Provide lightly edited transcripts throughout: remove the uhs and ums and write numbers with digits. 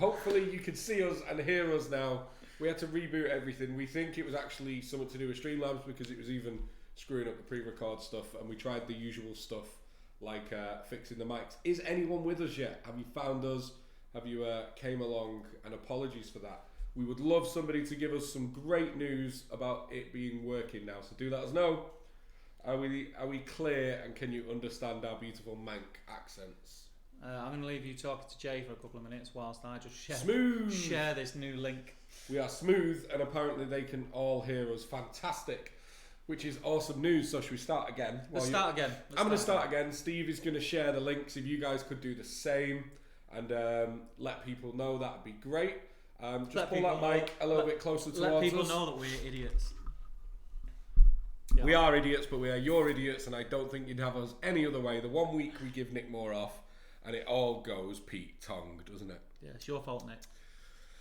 hopefully you can see us and hear us now. We had to reboot everything. We think it was actually something to do with Streamlabs because it was even screwing up the pre-record stuff, and we tried the usual stuff like fixing the mics. Is anyone with us yet? Have you found us? Have you came along? And apologies for that. We would love somebody to give us some great news about it being working now. So do let us know. Are we clear, and can you understand our beautiful Manc accents? I'm going to leave you talking to Jay for a couple of minutes whilst I just share this new link. We are smooth, and apparently they can all hear us fantastic, which is awesome news. So should we start again? Let's start again. I'm going to start again. Steve is going to share the links. If you guys could do the same and let people know, that would be great. Just pull that mic a little bit closer towards us. Let people know that we're idiots. Yeah. We are idiots, but we are your idiots, and I don't think you'd have us any other way. The 1 week we give Nick Moore off, and it all goes Pete-tongued, doesn't it? Yeah, it's your fault, Nick.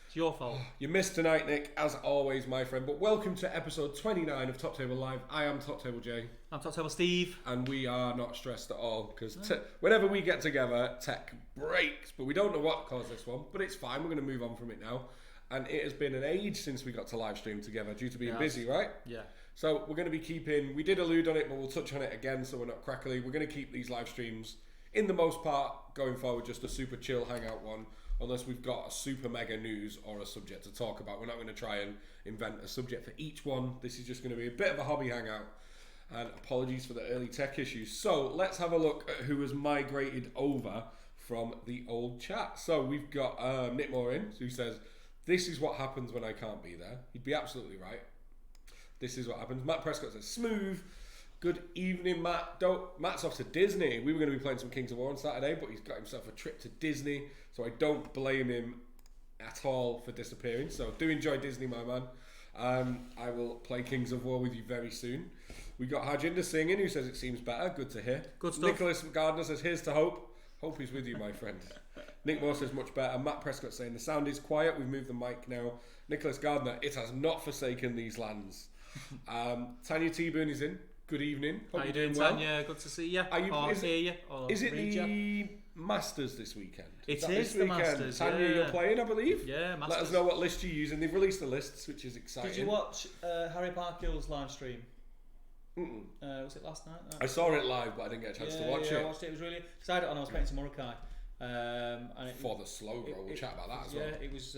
It's your fault. You missed tonight, Nick, as always, my friend. But welcome to episode 29 of Top Table Live. I am Top Table Jay. I'm Top Table Steve. And we are not stressed at all, because whenever we get together, tech breaks. But we don't know what caused this one, but it's fine. We're going to move on from it now. And it has been an age since we got to live stream together due to being busy, right? Yeah. So we're going to be keeping, we did allude on it, but we'll touch on it again so we're not crackly. We're going to keep these live streams, in the most part, going forward, just a super chill hangout one, unless we've got a super mega news or a subject to talk about. We're not going to try and invent a subject for each one. This is just going to be a bit of a hobby hangout. And apologies for the early tech issues. So let's have a look at who has migrated over from the old chat. So we've got Nick Moore in, who says, "This is what happens when I can't be there." He'd be absolutely right. This is what happens. Matt Prescott says, "Smooth. Good evening, Matt." Matt's off to Disney. We were going to be playing some Kings of War on Saturday, but he's got himself a trip to Disney, so I don't blame him at all for disappearing. So do enjoy Disney, my man. I will play Kings of War with you very soon. We got Harjinder singing, who says it seems better. Good to hear. Good stuff. Nicholas Gardner says, "Here's to hope." Hope is with you, my friend. Nick Moore says, "Much better." Matt Prescott saying, "The sound is quiet. We've moved the mic now." Nicholas Gardner, "It has not forsaken these lands." Tanya T-Boone is in. Good evening. Hope How you doing, well. Tanya? Good to see you. Hear you. Is it the Masters this weekend? It is the Masters. Tanya, you're playing, I believe. Yeah, Masters. Let us know what list you're using. They've released the lists, which is exciting. Did you watch Harry Parkill's live stream? Was it last night? No. I saw it live, but I didn't get a chance to watch it. I watched it. It was really because I had it on. I was playing to Morokai. For the slow bro, we'll chat about that as well. Yeah, it was.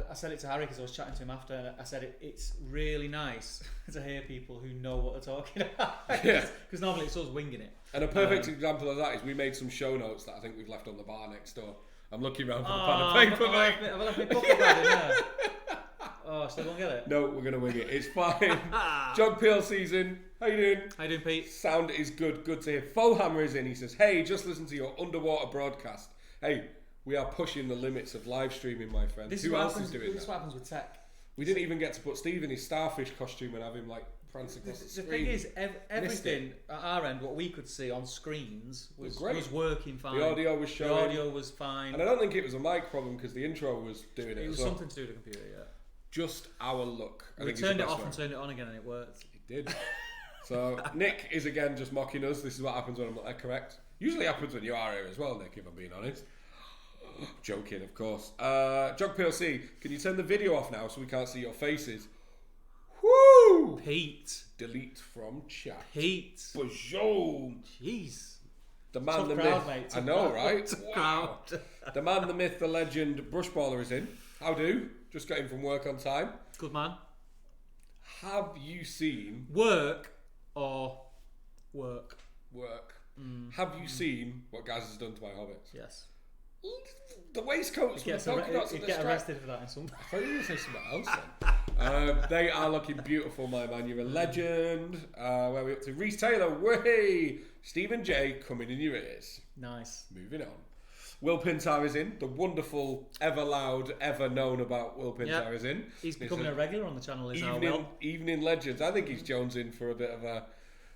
I said it to Harry because I was chatting to him after. I said it's really nice to hear people who know what they're talking about. Yeah. Because normally it's us winging it. And a perfect example of that is we made some show notes that I think we've left on the bar next door. I'm looking around for the pen and paper, mate. I've left my pocket bag in there. Oh, so they won't get it? No, we're going to wing it. It's fine. Jog PLC's in. How you doing? How you doing, Pete? Sound is good. Good to hear. Fohammer is in. He says, "Hey, just listen to your underwater broadcast." Hey, we are pushing the limits of live streaming, my friend. Who else is doing that? This is what happens with tech. We didn't even get to put Steve in his starfish costume and have him like prancing across the screen. The thing is, everything at our end, what we could see on screens was working fine. The audio was showing. The audio was fine. And I don't think it was a mic problem because the intro was doing it. It was something to do with the computer, yeah. Just our luck. We turned it off and turned it on again, and it worked. It did. So Nick is again just mocking us. This is what happens when I'm not correct. Usually happens when you are here as well, Nick, if I'm being honest. Joking, of course. Jog PLC, can you turn the video off now so we can't see your faces? Woo! Pete. Delete from chat. Pete. Boom. Jeez. The man, tough the crowd, myth. mate. I know, right? Wow. The man, the myth, the legend, Brushballer is in. How do? Just got in from work on time. Good man. Have you seen... Work or work? Work. Have you seen what Gaz has done to my hobbits? Yes. The waistcoats from the polka dots and the get arrested for that in some... I thought you were going to say something else then. They are looking beautiful, my man. You're a legend. Where are we up to? Reece Taylor, way! Stephen J coming in your ears. Nice. Moving on. Will Pintar is in. The wonderful, ever loud, ever known about Will Pintar is in. He's becoming a regular on the channel, is now. Evening Legends. I think he's jonesing for a bit of a...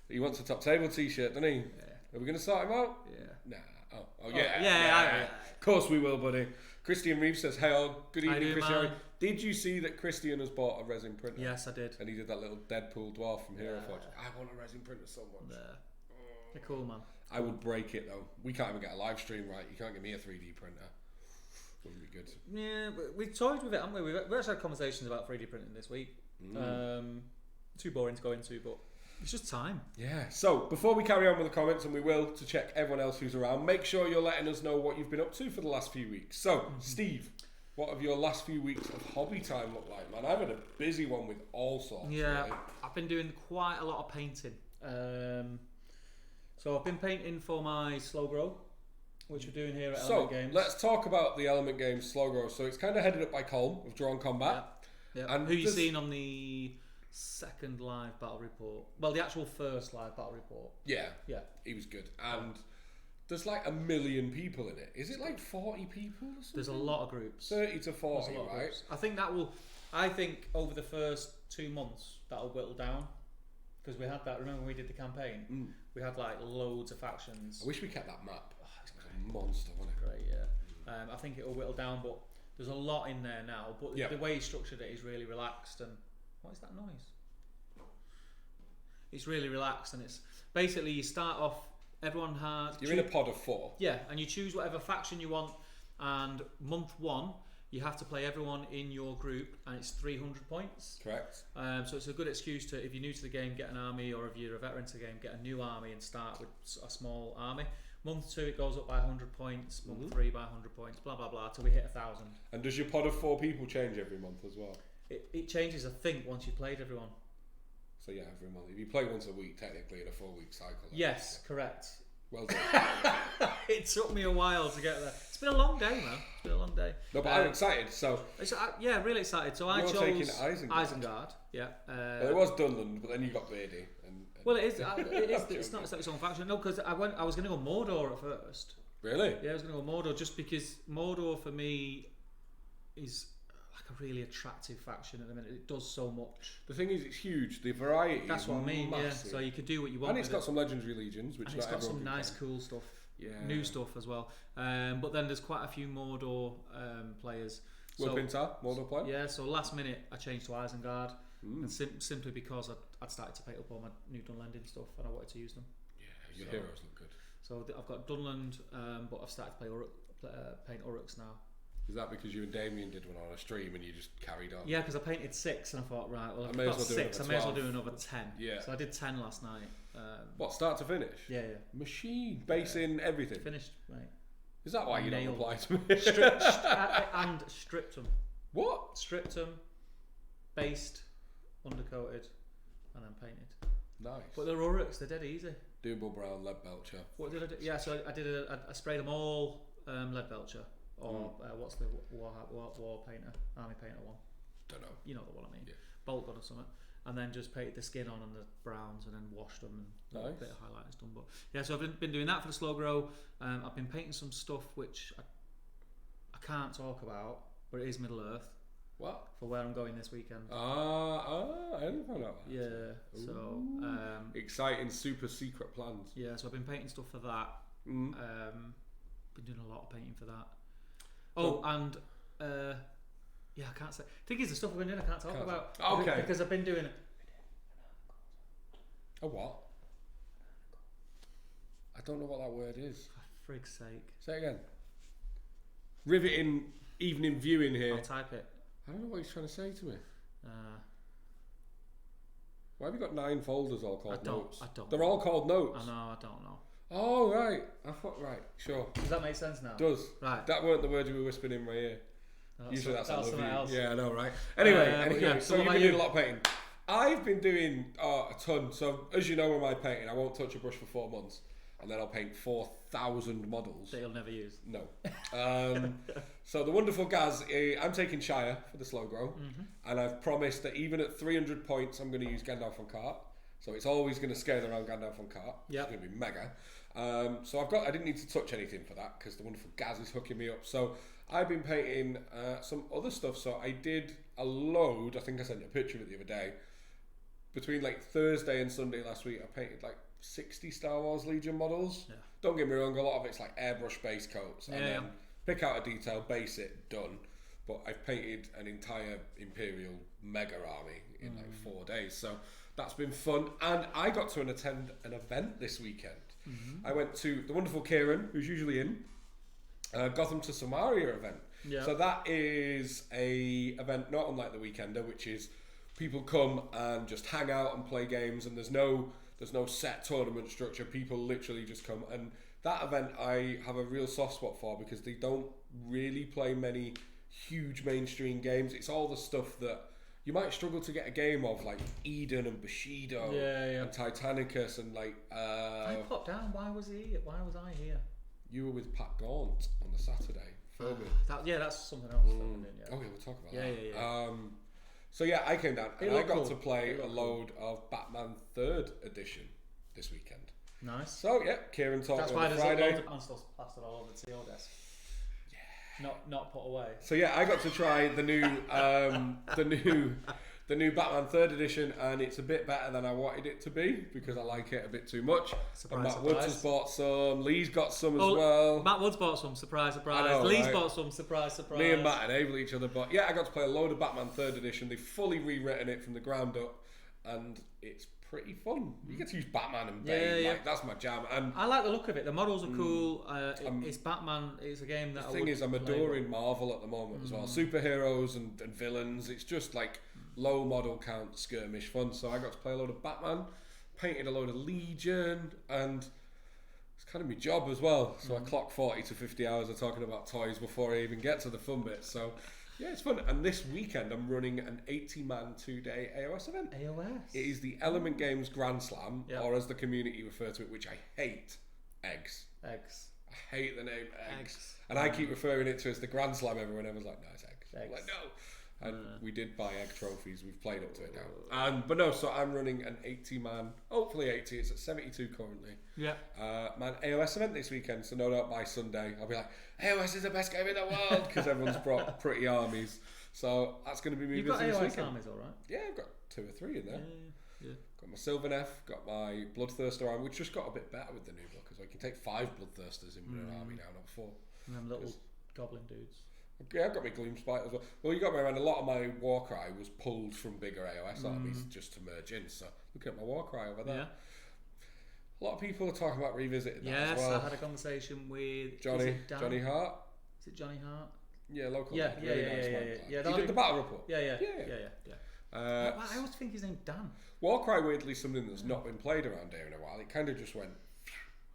He wants a Top Table t-shirt, doesn't he? Yeah. Are we going to start him out? Yeah. Nah. Oh yeah. Of course we will, buddy. Christian Reeves says, "Hey, good evening, Christian." Did you see that Christian has bought a resin printer? Yes, I did. And he did that little Deadpool dwarf from Hero Forge. I want a resin printer so much. You're cool, man. I would break it though. We can't even get a live stream right. You can't give me a 3D printer. Wouldn't be good. Yeah, we've toyed with it, haven't we? We've actually had conversations about 3D printing this week. Too boring to go into, but it's just time. Yeah. So before we carry on with the comments, and we will, to check everyone else who's around, make sure you're letting us know what you've been up to for the last few weeks. So, Steve, what have your last few weeks of hobby time looked like, man? I've had a busy one with all sorts. Yeah, really. I've been doing quite a lot of painting. So I've been painting for my slow grow, which we're doing here at Element Games. Let's talk about the Element Games slow grow. So it's kind of headed up by Colm of Drawn Combat. Yeah. And who you've seen on the second live battle report. Well, the actual first live battle report. Yeah. Yeah. He was good. And there's like 1 million people in it. Is it like 40 people or something? There's a lot of groups. 30 to 40, There's a lot of right? groups. I think over the first 2 months that'll whittle down. Because we had that, remember when we did the campaign? We had like loads of factions. I wish we kept that map. Oh, it's It was a monster, wasn't it? great, yeah. I think it'll whittle down, but there's a lot in there now. But the way he structured it is really relaxed. And what is that noise? It's really relaxed, and it's basically you start off. Everyone has. You're in a pod of 4. Yeah, and you choose whatever faction you want. And month 1, you have to play everyone in your group, and it's 300 points. Correct. So it's a good excuse to, if you're new to the game, get an army, or if you're a veteran to the game, get a new army and start with a small army. Month 2, it goes up by 100 points. Month 3 by 100 points. Blah blah blah till we hit 1,000. And does your pod of 4 people change every month as well? It changes, I think, once you've played everyone. So yeah, every month. If you play once a week, technically in a 4-week cycle. Yes, correct. Well done. It took me a while to get there. It's been a long day, man. It's been a long day. No, but I'm excited. So yeah, really excited. So I you're chose taking Isengard. Yeah. Well, it was Dunland, but then you got Beardy. Well, it is. It's not its own faction. No, because I was going to go Mordor at first. Really? Yeah, I was going to go Mordor just because Mordor for me is like a really attractive faction at the minute. It does so much. The thing is, it's huge. The variety. That's what I mean. Massive. Yeah. So you could do what you want. And it's got some legendary legions, which and it's got some nice, cool stuff. Yeah. New stuff as well. But then there's quite a few Mordor players. Will Pintar, Mordor player? Yeah, so last minute I changed to Isengard, and simply because I'd started to paint up all my new Dunlending stuff and I wanted to use them. Yeah, your heroes look good. So I've got Dunland, but I've started to paint Uruks now. Is that because you and Damien did one on a stream and you just carried on? Yeah, because I painted 6 and I thought, right, well, I've may as got well do 6, I may as well do another 10. Yeah. So I did 10 last night. What, start to finish? Yeah. Machine, basing everything. Finished, right. Is that why you don't Nailed. reply to me? And stripped them. What? Stripped them, based, undercoated, and then painted. Nice. But they're Uruks, they're dead easy. Doombull Brown, Lead Belcher. What did I do? Yeah, so I sprayed them all lead belcher, or what's the war painter, army painter one? Don't know. You know the one I mean. Yeah. Bolt gun or something. And then just painted the skin on and the browns, and then washed them, and Nice. a bit of highlighters done. But yeah, so I've been doing that for the slow grow. I've been painting some stuff which I can't talk about, but it is Middle Earth. What? For where I'm going this weekend. I didn't find out that. Yeah. So exciting, super secret plans. yeah, so I've been painting stuff for that. Been doing a lot of painting for that. Oh, and yeah, I can't say. Thing is, the stuff I've been doing, I can't talk about. Okay. Because I've been doing it. A what? I don't know what that word is. For frig's sake. Say it again. Riveting evening viewing here. I'll type it. I don't know what he's trying to say to me. Uh, Why have you got 9 folders all called notes? I don't. They're all called notes. I know, I don't know. Oh, right. I thought, right, sure. Does that make sense now? Does. Right. That weren't the words you were whispering in my ear. Usually that's I love something you. else. Yeah, I know, right? Anyway, yeah, so what you've about been you? doing a lot of painting. I've been doing a ton. So as you know, with my painting, I won't touch a brush for 4 months, and then I'll paint 4,000 models. That you'll never use. No. So the wonderful Gaz, I'm taking Shire for the slow grow, and I've promised that even at 300 points, I'm going to use Gandalf on cart. So it's always going to scale around Gandalf on cart. Yep. It's going to be mega. So I didn't need to touch anything for that because the wonderful Gaz is hooking me up. So I've been painting some other stuff. So I did a load. I think I sent you a picture of it the other day. Between like Thursday and Sunday last week, I painted like 60 Star Wars Legion models. Yeah. Don't get me wrong, a lot of it's like airbrush base coats, and then pick out a detail, base it, done. But I've painted an entire Imperial mega army in like 4 days. So that's been fun. And I got to attend an event this weekend. I went to the wonderful Kieran, who's usually in, Gotham to Samaria event. Yeah. So that is a event not unlike the Weekender, which is people come and just hang out and play games, and there's no set tournament structure. People literally just come, and that event I have a real soft spot for because they don't really play many huge mainstream games. It's all the stuff that you might struggle to get a game of, like Eden and Bushido and Titanicus and like. I popped down. Why was I here? You were with Pat Gaunt on the Saturday filming. That's something else. Oh yeah, we'll talk about that. Yeah. So yeah, I came down and I got cool. to play a load of Batman 3rd Edition this weekend. Nice. So yeah, Kieran taught That's me why on there's Friday. a load of stuff plastered all over the CO desk. Yeah. Not put away. So yeah, I got to try the new the new Batman 3rd Edition, and it's a bit better than I wanted it to be because I like it a bit too much. And Matt Woods has bought some. Lee's got some as well. Matt Woods bought some. Surprise. Know, Lee's right? bought some. Surprise. Me and Matt enable each other, but yeah, I got to play a load of Batman 3rd Edition. They've fully rewritten it from the ground up, and it's pretty fun. You get to use Batman and Bane. Like, that's my jam. And I like the look of it. The models are cool. It's Batman. It's a game that the thing is, I'm adoring Marvel at the moment as well. Superheroes and villains. It's just like low model count skirmish fun. So I got to play a load of Batman, painted a load of Legion, and it's kind of my job as well. So I clock 40 to 50 hours of talking about toys before I even get to the fun bit. So yeah, it's fun. And this weekend I'm running an 80-man 2-day AOS event. AOS? It is the Element Games Grand Slam, or as the community refer to it, which I hate, Eggs. I hate the name Eggs. And I keep referring it to as the Grand Slam. Everyone was like, no, it's Eggs. I'm like, no. And we did buy egg trophies. We've played up to it now. But no, so I'm running an 80-man, hopefully 80. It's at 72 currently. Yeah. Man, AOS event this weekend. So no doubt by Sunday I'll be like, AOS is the best game in the world because everyone's brought pretty armies. So that's going to be me. You've got AOS armies, all right? Yeah, I've got 2 or 3 in there. Yeah. Got my Sylvaneth, got my Bloodthirster army, which just got a bit better with the new book as well. You can take 5 Bloodthirsters in an army now, not 4. And them little goblin dudes. Yeah, I've got my Gloomspite as well. Well, you got me around. A lot of my Warcry was pulled from bigger AOS armies just to merge in. So look at my Warcry over there. A lot of people are talking about revisiting that as well. Yes, I had a conversation with Johnny Hart. Is it Johnny Hart? Yeah, local. Yeah. He did the battle report. Yeah. I always think his name's Dan. Warcry, weirdly, something that's not been played around here in a while. It kind of just went.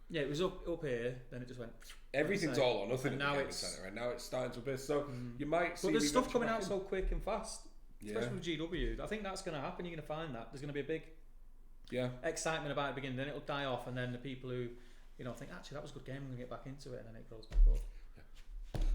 Yeah, it was up here, then it just went. Everything's all or nothing. And at now the it's centre, right now it's starting to abyss. So you might see. But there's stuff coming out so quick and fast, especially with Yeah. GW. I think that's going to happen. You're going to find that there's going to be a big excitement about it beginning. Then it'll die off, and then the people who think actually that was a good game, I'm going to get back into it, and then it grows back up.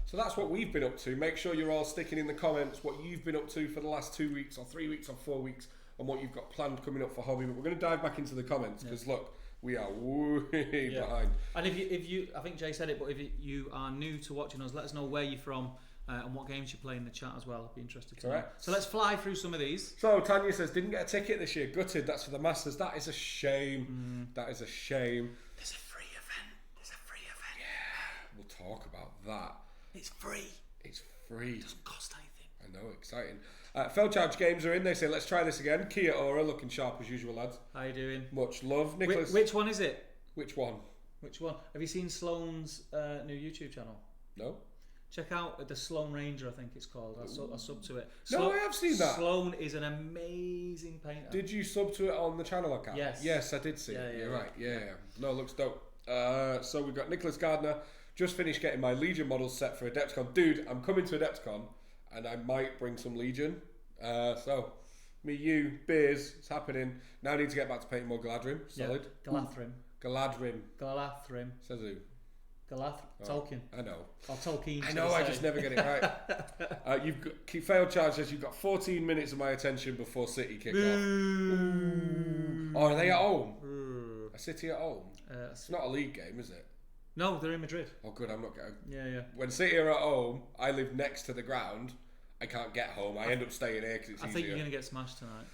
So that's what we've been up to. Make sure you're all sticking in the comments what you've been up to for the last 2 weeks or 3 weeks or 4 weeks and what you've got planned coming up for hobby. But we're going to dive back into the comments because look, we are way behind. And if you, I think Jay said it, but if you are new to watching us, let us know where you're from and what games you play in the chat as well. I'd be interested to know. So let's fly through some of these. So Tanya says, didn't get a ticket this year. Gutted. That's for the Masters. That is a shame. That is a shame. There's a free event. Yeah, we'll talk about that. It's free. It's free. It doesn't cost anything. I know, exciting. Feldcharge Games are in. They say, let's try this again. Kia Ora, looking sharp as usual, lads. How you doing? Much love. Nicholas. Which one is it? Which one? Have you seen Sloane's new YouTube channel? No. Check out the Sloane Ranger, I think it's called. I sub to it. No, I have seen that. Sloane is an amazing painter. Did you sub to it on the channel account? Yes. Yes, I did see it. You're right. Yeah. No, it looks dope. So we've got Nicholas Gardner. Just finished getting my Legion models set for Adepticon. Dude, I'm coming to Adepticon and I might bring some Legion. So, me, you, beers, it's happening. Now I need to get back to painting more Galadrim. Solid. Galadrim. Says who? Tolkien. I know. Or Tolkien. I know, I just never get it right. You've got, failed charge says you've got 14 minutes of my attention before City kick off. Oh, are they at home? A City at home? It's not a league game, is it? No, they're in Madrid. Oh, good. I'm not going. Yeah. When City are at home, I live next to the ground. I can't get home. I end up staying here because it's easier. I think you're going to get smashed tonight.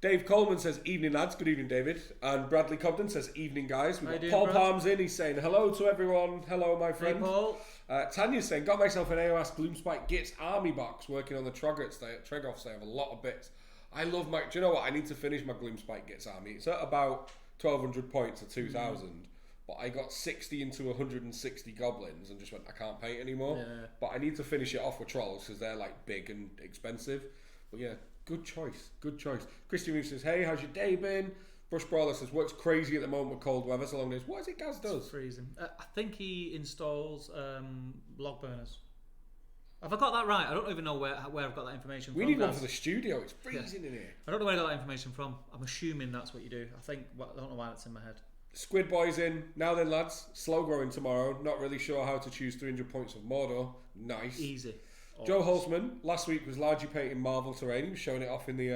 Dave Coleman says, evening lads. Good evening, David. And Bradley Cobden says, evening guys. We've got Paul Palms in. He's saying, hello to everyone. Hello, my friend. Hey, Paul. Tanya's saying, got myself an AOS Gloomspite Gits army box working on the Trogoffs. They have a lot of bits. I love my... Do you know what? I need to finish my Gloomspite Gits army. It's at about 1,200 points or 2,000. but I got 60 into 160 goblins and just went, I can't paint anymore. Yeah. But I need to finish it off with trolls because they're like big and expensive. But yeah, good choice. Christian Reeve says, hey, how's your day been? Brush Brawler says, works crazy at the moment with cold weather, so long days. What is it Gaz does? It's freezing. I think he installs log burners. Have I got that right? I don't even know where I've got that information from. We need one Gaz. for the studio. It's freezing in here. I don't know where I got that information from. I'm assuming that's what you do. I don't know why that's in my head. Squid Boy's in. Now then, lads. Slow growing tomorrow. Not really sure how to choose 300 points of Mordor. Nice. Easy. Joe Holzman, last week was largely painting Marvel terrain. He was showing it off in the,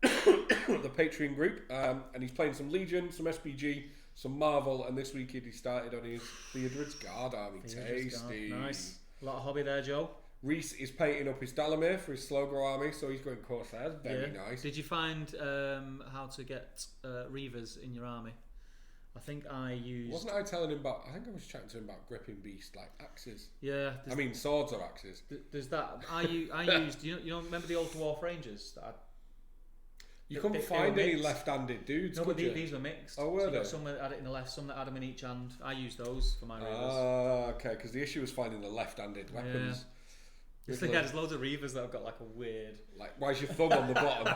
the Patreon group. And he's playing some Legion, some SPG, some Marvel. And this week he started on his Theodred's Guard army. Tasty. Nice. A lot of hobby there, Joe. Reese is painting up his Dalamir for his Slow Grow army, so he's going Corsairs. Very nice. Did you find how to get Reavers in your army? I think I used... Wasn't I telling him about... I think I was chatting to him about gripping beast, like axes. Yeah. I mean, swords are axes. There's that. I used... You know, remember the old Dwarf Rangers? You couldn't find any left-handed dudes, no, could but you? These were mixed. Oh, were they? Some that had it in the left, some that had them in each hand. I used those for my Reavers. Ah, okay, because the issue was finding the left-handed weapons. There's loads of Reavers that have got like a weird... Like, why's your thumb on the bottom?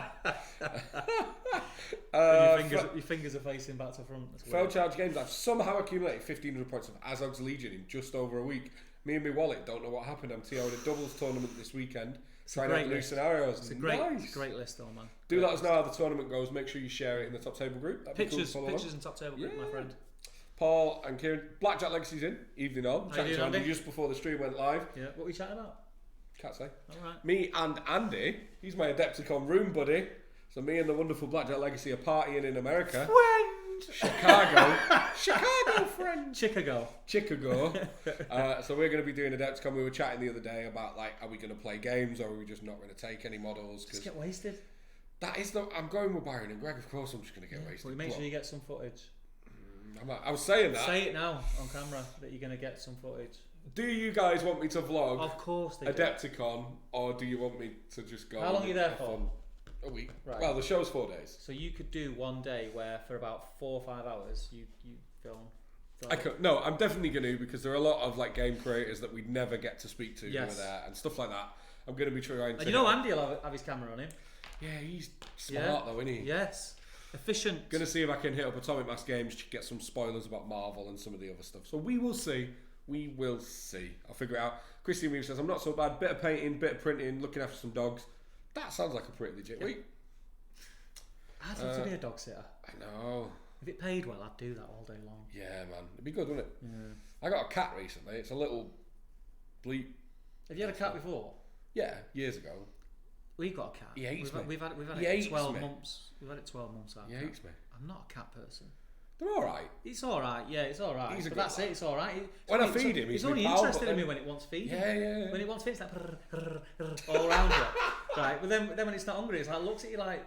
Your fingers are facing back to front. Failed Charge Games, I've somehow accumulated 1,500 points of Azog's Legion in just over a week. Me and my wallet don't know what happened. I'm TO'd a doubles tournament this weekend. Trying out new scenarios. It's a great list though, man. Do let us know how the tournament goes. Make sure you share it in the top table group. That'd Pictures be cool in top table group, my friend. Paul and Kieran. Blackjack Legacy's in. Evening on. Chatting to Andy just before the stream went live. Yeah. What were we chatting about? Can't say. Alright. Me and Andy, he's my Adepticon room buddy. So me and the wonderful Blackjack Legacy are partying in America. Chicago friend. Chicago. So we're going to be doing Adepticon. We were chatting the other day about like, are we going to play games or are we just not going to take any models? Just get wasted. That is the. I'm going with Byron and Greg. Of course, I'm just going to get wasted. Well, make sure you get some footage. I was saying that. Say it now on camera that you're going to get some footage. Do you guys want me to vlog? Of course they Adepticon, or do you want me to just go? How long are you there for? A week. Right. Well, the show's 4 days. So you could do one day where for about 4 or 5 hours you film. I could. No, I'm definitely going to because there are a lot of like game creators that we'd never get to speak to who are there and stuff like that. I'm going to be trying to. And you know Andy will have his camera on him. Yeah, he's smart though, isn't he? Yes. Efficient. Going to see if I can hit up Atomic Mass Games to get some spoilers about Marvel and some of the other stuff. So we will see. We will see. I'll figure it out. Christian Reeve says, I'm not so bad. Bit of painting, bit of printing, looking after some dogs. That sounds like a pretty legit week. I'd love to be a dog sitter. I know. If it paid well, I'd do that all day long. Yeah, man. It'd be good, wouldn't it? Yeah. I got a cat recently. It's a little bleep. Have you had a cat before? Yeah, years ago. We've got a cat. He hates me. We've had He it hates 12 me. months. We've had it 12 months. He hates me. I'm not a cat person. They're alright. It's alright, yeah, it's alright. He's a But good that's lad. it, it's alright. When I feed him, he's he's only my pal, interested but in me then- when it wants feeding. Yeah. When it wants feeding, it's like all around you. Right, but then when it's not hungry, it's like looks at you like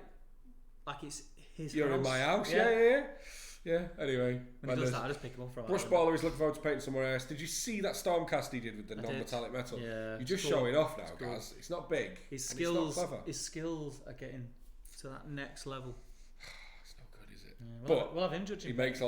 it's his You're house. in my house. Yeah. Anyway. When he does that, I just pick him up from Brush Baller is looking forward to painting somewhere else. Did you see that Stormcast he did with the non-metallic metal? Yeah. You're just showing off now, guys. It's not big. His It's not clever. skills are getting to that next level. It's not good, is it? Yeah, we'll have him judging. He makes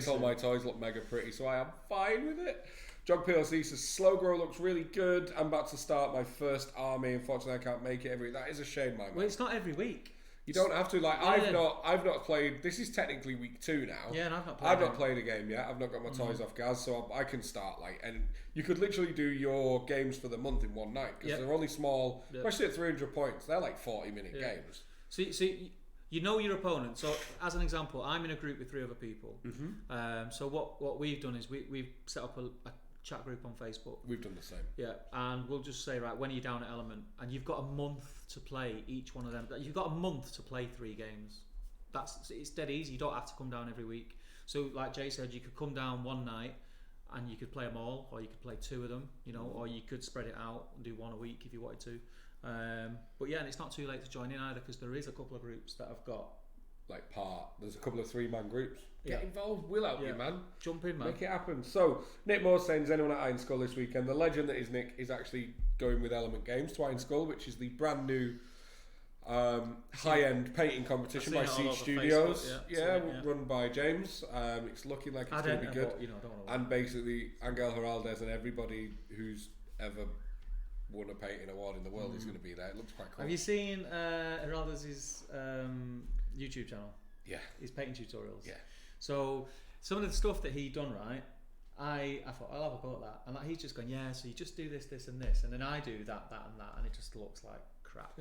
all my toys look mega pretty, so I am fine with it. Jog PLC says Slow Grow looks really good. I'm about to start my first army. Unfortunately, I can't make it every. That is a shame, my man. Well, it's not every week. You don't have to. Like I've not played. This is technically week 2 now. Yeah, and I've not played a game yet. I've not got my toys off Gaz, so I can start and you could literally do your games for the month in one night because they're only small, especially at 300 points. They're like 40-minute games. So you know your opponent. So as an example, I'm in a group with 3 other people. So what we've done is we've set up a chat group on Facebook. We've done the same. Yeah, and we'll just say, right, when are you down at Element? And you've got a month to play each one of them. You've got a month to play 3 games. It's dead easy. You don't have to come down every week. So like Jay said, you could come down one night and you could play them all, or you could play 2 of them, or you could spread it out and do 1 a week if you wanted to. But yeah, and it's not too late to join in either because there is a couple of groups that have got there's a couple of 3-man groups. Get involved, we'll help you, man. Jump in, man. Make it happen. So, Nick Moore saying, is anyone at Iron Skull this weekend? The legend that is Nick is actually going with Element Games to Iron Skull, which is the brand new, high-end painting competition by I've seen it all Siege over Studios. Facebook, Yeah, yeah. run by James. It's looking like it's going to be good. But, I don't want to. And basically, Angel Heraldez and everybody who's ever won a painting award in the world is going to be there. It looks quite cool. Have you seen Heraldez's YouTube channel? Yeah. His painting tutorials. Yeah. So some of the stuff that he done, right? I thought I'll have a go at that, and like, he's just going, yeah. So you just do this, this, and this, and then I do that, and that, and it just looks like crap.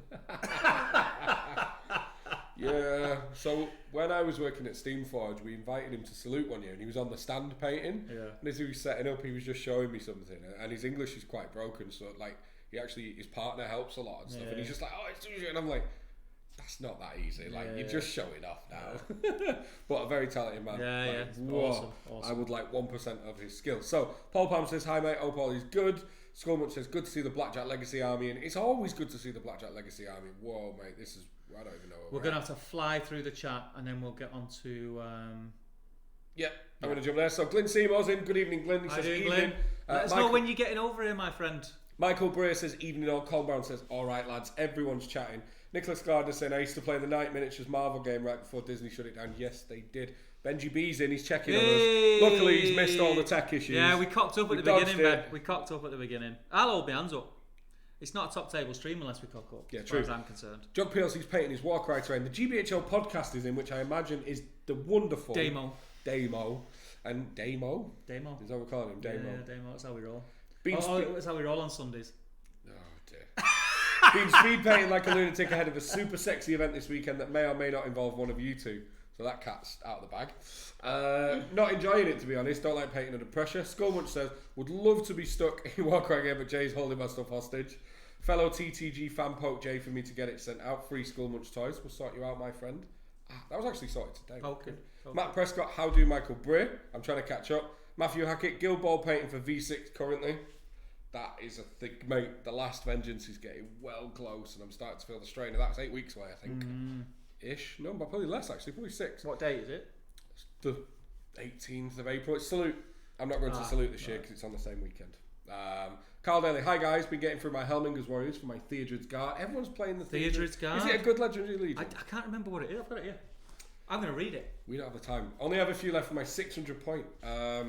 Yeah. So when I was working at Steamforge, we invited him to Salute one year, and he was on the stand painting. Yeah. And as he was setting up, he was just showing me something, and his English is quite broken. So like, his partner helps a lot and stuff, and he's just like, oh, it's too easy, and I'm like, that's not that easy. Like you're just showing off now. But a very talented man. Yeah, like, yeah. Awesome. I would like 1% of his skills. So Paul Palm says, hi mate, hope all is good. Skullmuch says, good to see the Blackjack Legacy Army, and it's always good to see the Blackjack Legacy Army. Whoa, mate, I don't even know. We're going to have to fly through the chat, and then we'll get on to... Yep, I'm going to jump there. So Glyn Seymour's in. Good evening, Glyn. He says, doing, evening. Glyn? Let us know when you're getting over here, my friend. Michael Bray says, evening all. Colin Brown says, all right, lads, everyone's chatting. Nicholas Gardner saying, I used to play the Night Miniatures Marvel game right before Disney shut it down. Yes, they did. Benji B's in. He's checking on us. Luckily, he's missed all the tech issues. Yeah, we cocked up at the beginning, Ben. We cocked up at the beginning. I'll hold my hands up. It's not a top table stream unless we cock up. Yeah, as true. far as I'm concerned. Jug PLC's painting his Warcry terrain. The GBHL podcast is in, which I imagine is the wonderful Damo. And Damo? Damo. Is that what we're calling him? Damo. Yeah, Damo. That's how we roll. That's how we roll on Sundays. Oh dear. Been speed painting like a lunatic ahead of a super sexy event this weekend that may or may not involve one of you two. So that cat's out of the bag. Not enjoying it, to be honest. Don't like painting under pressure. Skullmunch says, would love to be stuck in Warcry game, but Jay's holding my stuff hostage. Fellow TTG fan poke Jay for me to get it sent out. Free Skullmunch toys. We'll sort you out, my friend. That was actually sorted today. Okay. Matt Prescott, how do Michael Bray? I'm trying to catch up. Matthew Hackett, Guild Ball painting for V6 currently. That is a thick, mate. The Last Vengeance is getting well close, and I'm starting to feel the strain of that. It's 8 weeks away, I think. Ish. No, but probably less actually. Probably 6. What date is it? It's the 18th of April. It's Salute. I'm not going to Salute this year because it's on the same weekend. Carl Daly, hi guys. Been getting through my Helmingers Warriors for my Theodred's Guard. Everyone's playing the Theodred's Guard. Is it a good legendary legion? I can't remember what it is. I've got it here. I'm going to read it. We don't have the time. Only have a few left for my 600 point. I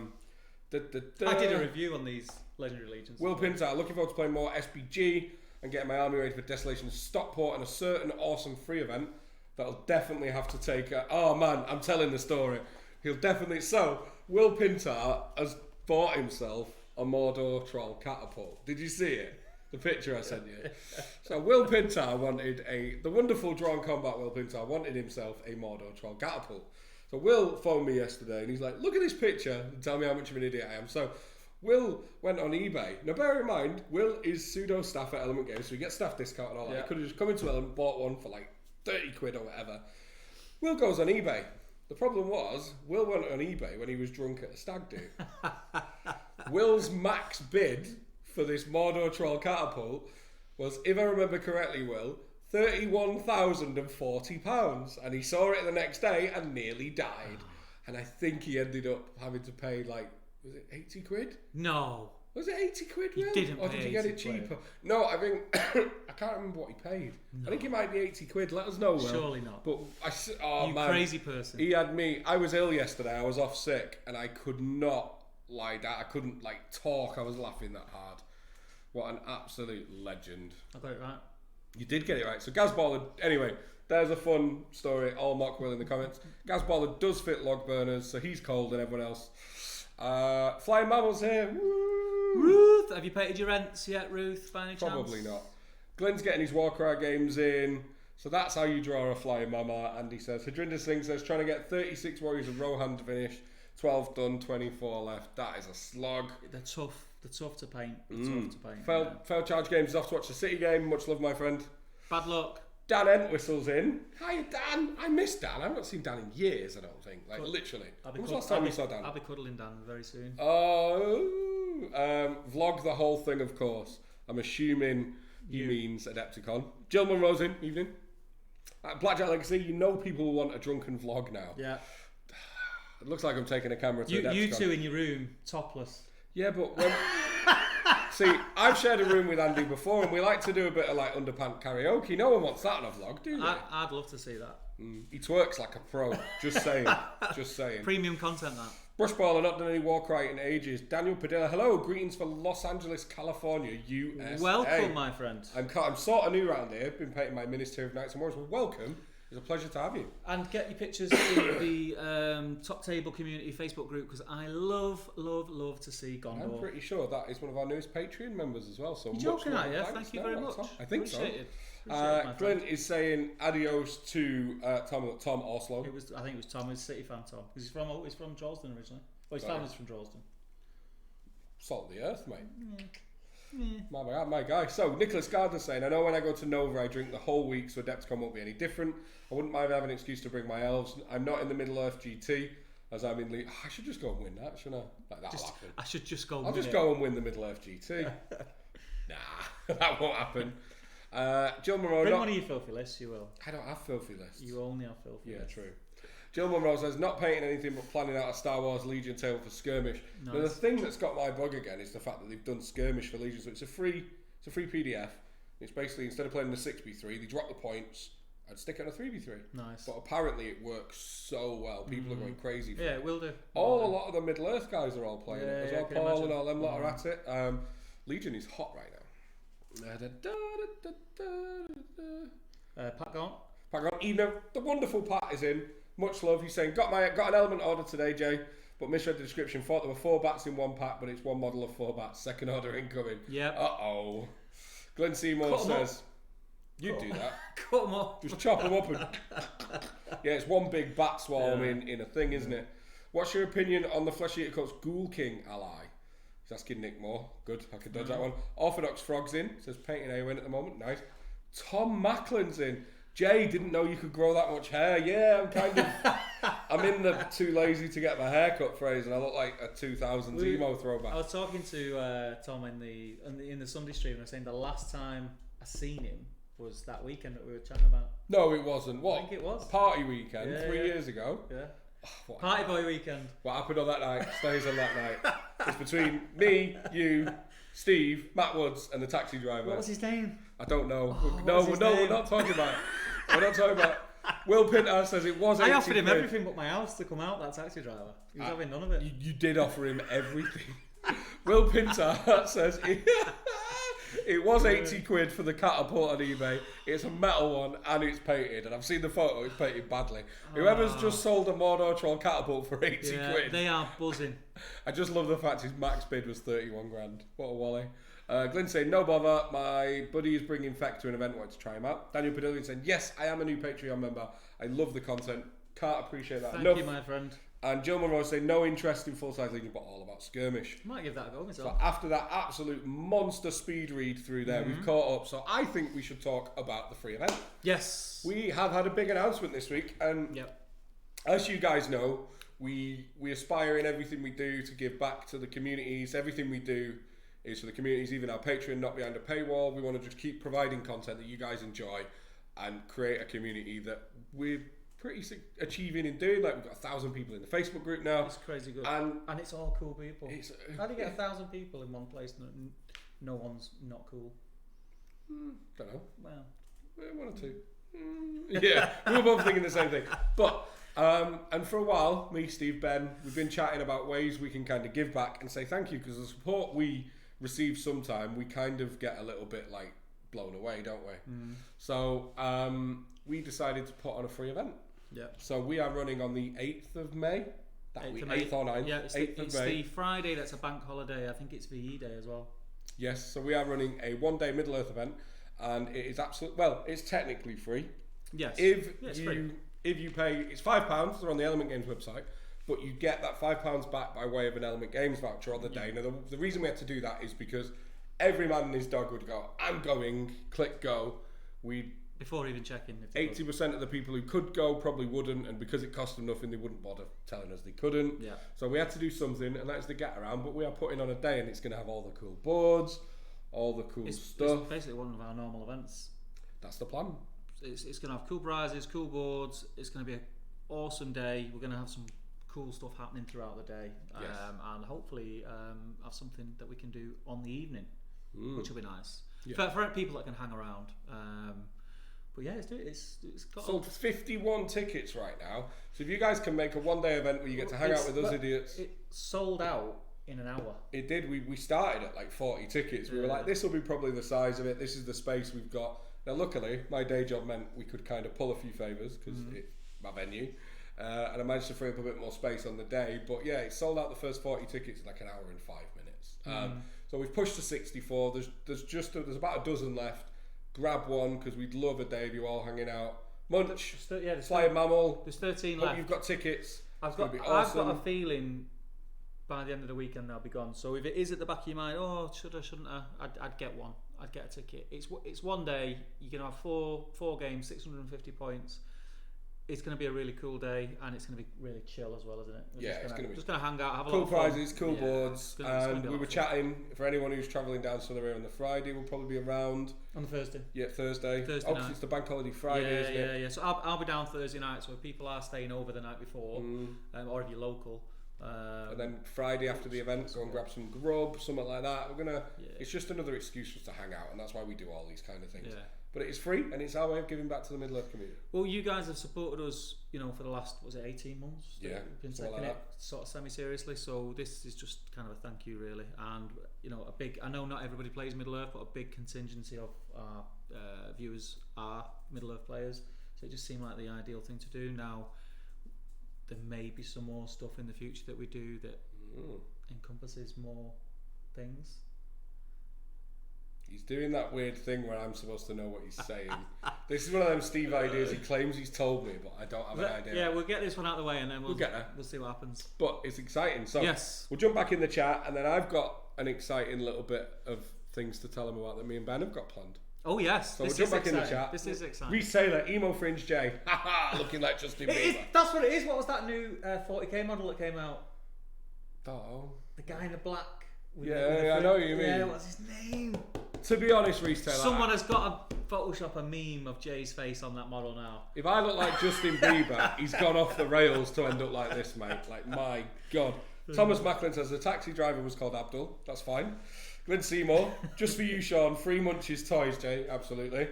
did a review on these legendary legions. Will Pintar, looking forward to playing more SPG and getting my army ready for Desolation Stockport and a certain awesome free event that'll definitely have to take oh man, I'm telling the story. He'll definitely... So, Will Pintar has bought himself a Mordor Troll catapult. Did you see it? The picture I sent you. So Will Pintar wanted the wonderful Drawn Combat Will Pintar wanted himself a Mordor Troll catapult. So Will phoned me yesterday and he's like, look at this picture and tell me how much of an idiot I am. So Will went on eBay. Now bear in mind, Will is pseudo staff at Element Games, so he gets staff discount and all that. He could have just come into Element, bought one for like 30 quid or whatever. Will goes on eBay. The problem was, Will went on eBay when he was drunk at a stag do. Will's max bid for this Mordor Troll catapult was, if I remember correctly, Will, £31,040, and he saw it the next day and nearly died. And I think he ended up having to pay like, was it 80 quid? No. Was it 80 quid, Will? You didn't or pay did you get it 80 cheaper? quid. No, I think I can't remember what he paid. No. I think it might be 80 quid. Let us know, Will. Surely not. But you man, crazy person. He had me. I was ill yesterday. I was off sick, and I could not lie down. I couldn't like talk. I was laughing that hard. What an absolute legend. I got it right. You did get it right. So Gazballer, anyway, there's a fun story. All mock Will in the comments. Gazballer does fit log burners, so he's cold and everyone else. Flying Mammals here. Woo! Ruth, have you paid your rents yet, Ruth? By any chance? Probably not. Glenn's getting his Warcry games in. So that's how you draw a Flying Mama, Andy says. Hadrinder Singh says, trying to get 36 Warriors of Rohan to finish. 12 done, 24 left. That is a slog. They're tough. They're tough to paint. Failed Charge Games is off to watch the City game. Much love, my friend. Bad luck. Dan Entwistle's in. Hi, Dan. I miss Dan. I haven't seen Dan in years, I don't think. Like, literally. When was the last time we saw Dan? I'll be cuddling Dan very soon. Vlog the whole thing, of course. I'm assuming he means Adepticon. Jill Monroe's in. Evening. Blackjack Legacy, you know people will want a drunken vlog now. Yeah. It looks like I'm taking a camera to Adepticon. You two in your room, topless. Yeah, but when... See, I've shared a room with Andy before, and we like to do a bit of like underpant karaoke. No one wants that on a vlog, do they? I'd love to see that. He twerks like a pro. Just saying. Just saying. Premium content, that. Brushball, I've not done any walk right in ages. Daniel Padilla, hello, greetings from Los Angeles, California, USA. Welcome, my friend. I'm sort of new around here. Been painting my Ministry of Nights and Mornings. Well, welcome. It's a pleasure to have you. And get your pictures in the Top Table Community Facebook group, because I love to see Gondor. I'm pretty sure that is one of our newest Patreon members as well. So you're joking, much are you? Thank you very much. I think Appreciate so. it. Glenn is saying adios to Tom Oslo. I think it was Tom. He's a City fan, Tom, because he's from Charleston originally. Well, his family's from Charleston. Salt of the earth, mate. My guy. So, Nicholas Gardner saying, I know when I go to Nova, I drink the whole week, so Adepticon won't be any different. I wouldn't mind having an excuse to bring my elves. I'm not in the Middle Earth GT, as I'm in I should just go and win that, shouldn't I? Like, that'll happen. I should just go I'll just go and win the Middle Earth GT. Nah, that won't happen. Jill Monroe. Bring one of your filthy lists, you will. I don't have filthy lists. You only have filthy lists. Yeah, true. Jill Monroe says, not painting anything but planning out a Star Wars Legion table for Skirmish. Nice. Now, the thing that's got my bug again is the fact that they've done Skirmish for Legion, so it's a free PDF. It's basically, instead of playing the 6v3, they drop the points and stick it on a 3v3. Nice. But apparently it works so well. People are going crazy for it. Yeah, it will do. A lot of the Middle Earth guys are all playing it as well. Paul and all them lot are at it. Legion is hot right now. Pat Gaunt. Even though the wonderful Pat is in. Much love. He's saying, got an element order today, Jay, but misread the description. Thought there were 4 bats in one pack, but it's one model of 4 bats. Second order incoming. Yep. Uh-oh. Glenn Seymour says, you'd do that. Cut them up. Just chop them up. Yeah, it's one big bat swarm in a thing, isn't it? What's your opinion on the Flesh Eater Cult's Ghoul King ally? He's asking Nick Moore. Good, I could dodge that one. Orthodox Frog's in. Says painting AON at the moment. Nice. Tom Macklin's in. Jay, didn't know you could grow that much hair. Yeah, I'm in the too lazy to get my hair cut phrase, and I look like a 2000s emo throwback. I was talking to Tom in the Sunday stream, and I was saying the last time I seen him was that weekend that we were chatting about. No, it wasn't. What? I think it was. A party weekend 3 years ago. Yeah. Oh, Party boy weekend. What happened on that night stays on that night. It's between me, you, Steve, Matt Woods, and the taxi driver. What was his name? I don't know. We're not talking about it. We're not talking about it. Will Pinter says it was 80 I offered him quid. everything but my house to come out, that taxi driver. He was having none of it. You did offer him everything. Will Pinter says it was 80 quid for the catapult on eBay. It's a metal one and it's painted. And I've seen the photo, it's painted badly. Whoever's just sold a Mordor Troll catapult for 80 quid. They are buzzing. I just love the fact his max bid was 31 grand. What a wally. Glenn saying, no bother, my buddy is bringing Feck to an event, wanted to try him out. Daniel Padillion saying, yes, I am a new Patreon member. I love the content. Can't appreciate that enough. Thank you, my friend. And Jill Monroe saying, no interest in full-size Legion, but all about Skirmish. Might give that a go myself. So after that absolute monster speed read through there, we've caught up. So I think we should talk about the free event. Yes. We have had a big announcement this week. And as you guys know, we aspire in everything we do to give back to the communities. Everything we do is for the communities, even our Patreon, not behind a paywall. We want to just keep providing content that you guys enjoy and create a community that we're pretty achieving in doing. Like, we've got 1,000 people in the Facebook group now. It's crazy good. And it's all cool people. How do you get 1,000 people in one place and no one's not cool? Don't know. Well, one or two. Yeah, we were both thinking the same thing. But and for a while, me, Steve, Ben, we've been chatting about ways we can kind of give back and say thank you, because the support we receive sometime, we kind of get a little bit like blown away, don't we? So we decided to put on a free event. Yeah. So we are running on the 8th of May. 8th or 9th. Yeah, it's 8th it's the Friday that's a bank holiday. I think it's VE Day as well. Yes, so we are running a 1-day Middle Earth event, and it is it's technically free. Yes. If you pay, it's £5, they're on the Element Games website, but you get that £5 back by way of an Element Games voucher on the day. Now, the reason we had to do that is because every man and his dog would go, I'm going, click go. Before even checking. 80% of the people who could go probably wouldn't, and because it cost them nothing, they wouldn't bother telling us they couldn't. Yeah. So we had to do something, and that's the get around, but we are putting on a day, and it's going to have all the cool boards, all the cool stuff. It's basically one of our normal events. That's the plan. It's going to have cool prizes, cool boards. It's going to be an awesome day. We're going to have some cool stuff happening throughout the day, and hopefully have something that we can do on the evening. which will be nice Yeah. for people that can hang around. But yeah, it's got sold 51 tickets right now. So if you guys can make a one-day event where you get to hang out with us idiots. It sold out in an hour. It did. We started at like 40 tickets. We were like, this will be probably the size of it. This is the space we've got. Now, luckily, my day job meant we could kind of pull a few favours because it's my venue. And I managed to free up a bit more space on the day. But yeah, it sold out the first 40 tickets in like an hour and 5 minutes. So we've pushed to 64. There's about a dozen left. Grab one because we'd love a day of you all hanging out. Munch, Flying Mammal. There's 13 Hope left. You've got tickets. I've got a feeling by the end of the weekend they'll be gone. So if it is at the back of your mind, oh, should I, shouldn't I? I'd get one. I'd get a ticket. It's one day. You can have four games, 650 points. It's going to be a really cool day, and it's going to be really chill as well, isn't it? It's going to be just going to hang out, have a cool lot of fun. prizes, cool boards, and we were chatting. For anyone who's travelling down Surrey on the Friday, we'll probably be around on the Thursday. Yeah, Thursday. Night. It's the bank holiday Friday, isn't it? Yeah. So I'll be down Thursday night. So if people are staying over the night before, or if you're local. And then Friday after the event, go and grab some grub, something like that. We're gonna. It's just another excuse for us to hang out, and that's why we do all these kind of things. Yeah. But it's free, and it's our way of giving back to the Middle-earth community. Well, you guys have supported us, for the last 18 months. Yeah, we've been taking it sort of semi-seriously. So this is just kind of a thank you, really, and a big. I know not everybody plays Middle-earth, but a big contingency of our viewers are Middle-earth players. So it just seemed like the ideal thing to do. Now, there may be some more stuff in the future that we do that encompasses more things. He's doing that weird thing where I'm supposed to know what he's saying. This is one of them Steve ideas. He claims he's told me, but I don't have an idea. Yeah, we'll get this one out of the way and then we'll get there. We'll see what happens. But it's exciting. So yes, we'll jump back in the chat, and then I've got an exciting little bit of things to tell him about that me and Ben have got planned. Oh yes, so we'll jump back in the chat. This is exciting. Resailor, Emo Fringe J, looking like Justin Bieber. That's what it is. What was that new 40k model that came out? Oh, the guy in the black. Yeah, I know what you mean. Yeah, what's his name? To be honest, Reese Taylor, someone has got to Photoshop a meme of Jay's face on that model now. If I look like Justin Bieber, he's gone off the rails to end up like this, mate. Like, my God. Thomas Macklin says the taxi driver was called Abdul. That's fine. Glenn Seymour, just for you, Sean. Free Munch's toys, Jay. Absolutely.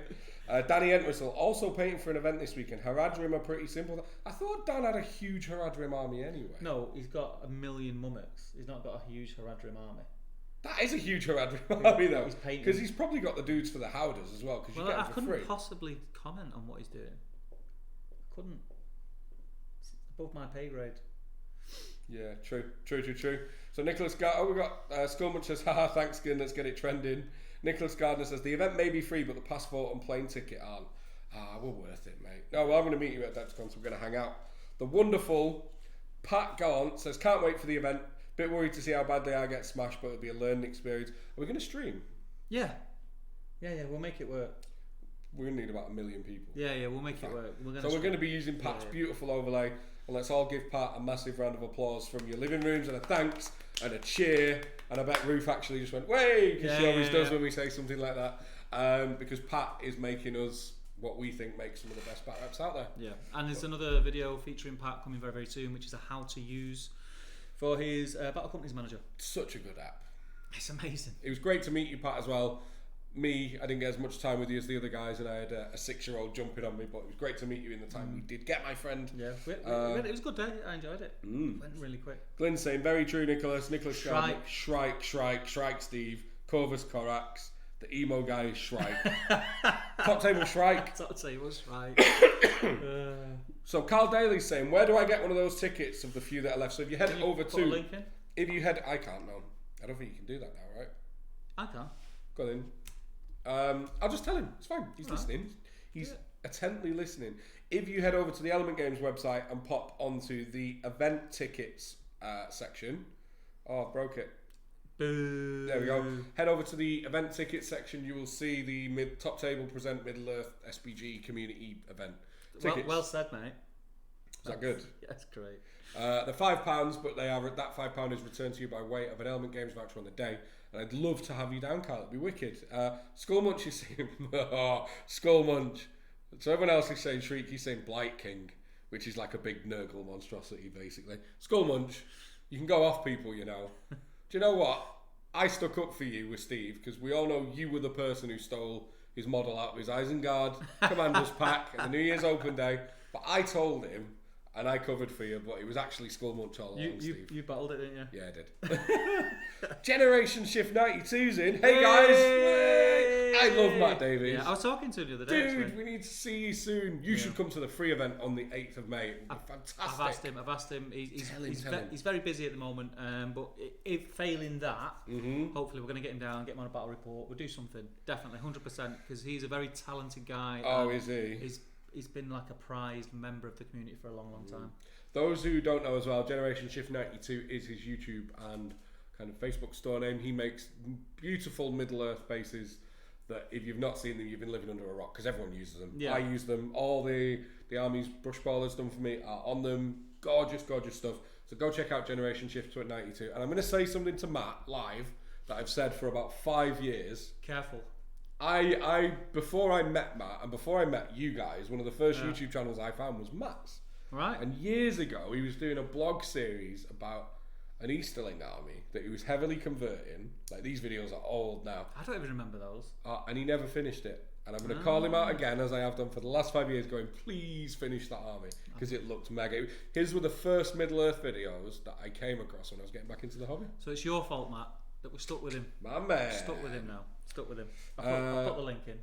Danny Entwistle, also painting for an event this weekend. Haradrim are pretty simple. I thought Dan had a huge Haradrim army anyway. No, he's got 1 million mummics. He's not got a huge Haradrim army. That is a huge Haradrim army, though. Because he's probably got the dudes for the Howders as well. Because you get them for free. I couldn't possibly comment on what he's doing. I couldn't. It's above my pay grade. Yeah, true. So Nicholas Gardner, we got Skullmunch says, haha, thanks, Gin, let's get it trending. Nicholas Gardner says, the event may be free, but the passport and plane ticket aren't. We're worth it, mate. No, well, I'm going to meet you at Dexcon, so we're going to hang out. The wonderful Pat Gallant says, can't wait for the event. Bit worried to see how badly I get smashed, but it'll be a learning experience. Are we going to stream? Yeah, we'll make it work. We're going to need about 1 million people. Yeah, we'll make it work. We're going to be using Pat's beautiful overlay. And let's all give Pat a massive round of applause from your living rooms and a thanks and a cheer. And I bet Ruth actually just went, way, because she always does when we say something like that. Because Pat is making us what we think makes some of the best bat reps out there. Yeah, and there's another video featuring Pat coming very, very soon, which is a how to use for his Battle Companies Manager. Such a good app. It's amazing. It was great to meet you, Pat, as well. I didn't get as much time with you as the other guys, and I had a 6-year-old jumping on me, but it was great to meet you in the time we did get, my friend. Yeah, it was a good day. I enjoyed it. Went really quick. Glynn saying, very true, Nicholas Shrike, Steve, Corvus Corax, the emo guy is Shrike. Top table Shrike. Top table Shrike. So Carl Daly's saying, where do I get one of those tickets of the few that are left? So if you head over put a link in? I can't, no. I don't think you can do that now, right? I can. Go in. I'll just tell him. It's fine. He's listening. He's attentively listening. If you head over to the Element Games website and pop onto the event tickets section. Oh, I broke it. Boo. There we go. Head over to the event tickets section. You will see the Top Table Present Middle-earth SPG community event tickets. Well said, mate. Is that good? Yeah, that's great. They're £5, but that £5 is returned to you by way of an Element Games voucher on the day. And I'd love to have you down, Carl. It'd be wicked. Skullmunch is saying, Skullmunch. So everyone else is saying Shriek. He's saying Blight King, which is like a big Nurgle monstrosity, basically. Skullmunch, you can go off people, you know. Do you know what? I stuck up for you with Steve because we all know you were the person who stole his model out of his Isengard Commander's pack at the New Year's Open Day. But I told him, and I covered for you, but it was actually Skullmunch all along, Steve. You battled it, didn't you? Yeah, I did. Generation Shift 92's in. Hey guys! Yay! I love Matt Davies. Yeah, I was talking to him the other day. Dude, we need to see you soon. You should come to the free event on the 8th of May. It would be fantastic. I've asked him. He's very busy at the moment, but if failing that, hopefully we're going to get him down, get him on a battle report. We'll do something, definitely, 100%, because he's a very talented guy. Oh, is he? He's been like a prized member of the community for a long, long time. Those who don't know as well, Generation Shift 92 is his YouTube and kind of Facebook store name. He makes beautiful Middle-earth bases that if you've not seen them, you've been living under a rock, because everyone uses them. Yeah. I use them. All the Army's brush ballers done for me are on them. Gorgeous, gorgeous stuff. So go check out Generation Shift 92. And I'm going to say something to Matt live that I've said for about 5 years. Careful. I before I met Matt and before I met you guys, one of the first YouTube channels I found was Matt's. Right. And years ago, he was doing a blog series about an Easterling army that he was heavily converting. Like, these videos are old now. I don't even remember those. And he never finished it. And I'm going to call him out again, as I have done for the last 5 years, going, please finish that army, because it looked mega. His were the first Middle-earth videos that I came across when I was getting back into the hobby. So it's your fault, Matt, that we're stuck with him. My man. Stuck with him now. Stuck with him. I'll put the link in.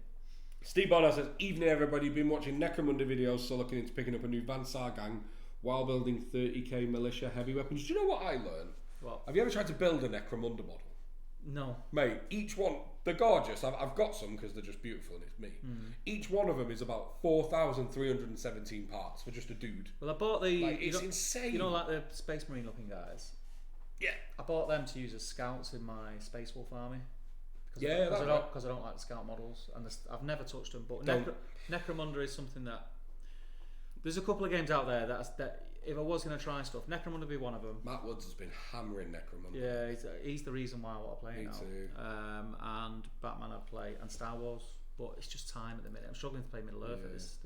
Steve Bonner says, evening everybody, been watching Necromunda videos, so looking into picking up a new Vansar gang while building 30k militia heavy weapons. Do you know what I learned? What? Have you ever tried to build a Necromunda model? No. Mate, each one, they're gorgeous. I've got some because they're just beautiful and it's me. Each one of them is about 4,317 parts for just a dude. Well, I bought the... it's insane. You know, like the Space Marine looking guys? Yeah. I bought them to use as scouts in my Space Wolf army. Because I don't like the scout models, and I've never touched them. But Necromunda is something that there's a couple of games out there that if I was going to try stuff, Necromunda would be one of them. Matt Woods has been hammering Necromunda. Yeah, he's the reason why I want to play Me now. too. And Batman I'd play, and Star Wars, but it's just time at the minute. I'm struggling to play Middle Earth at this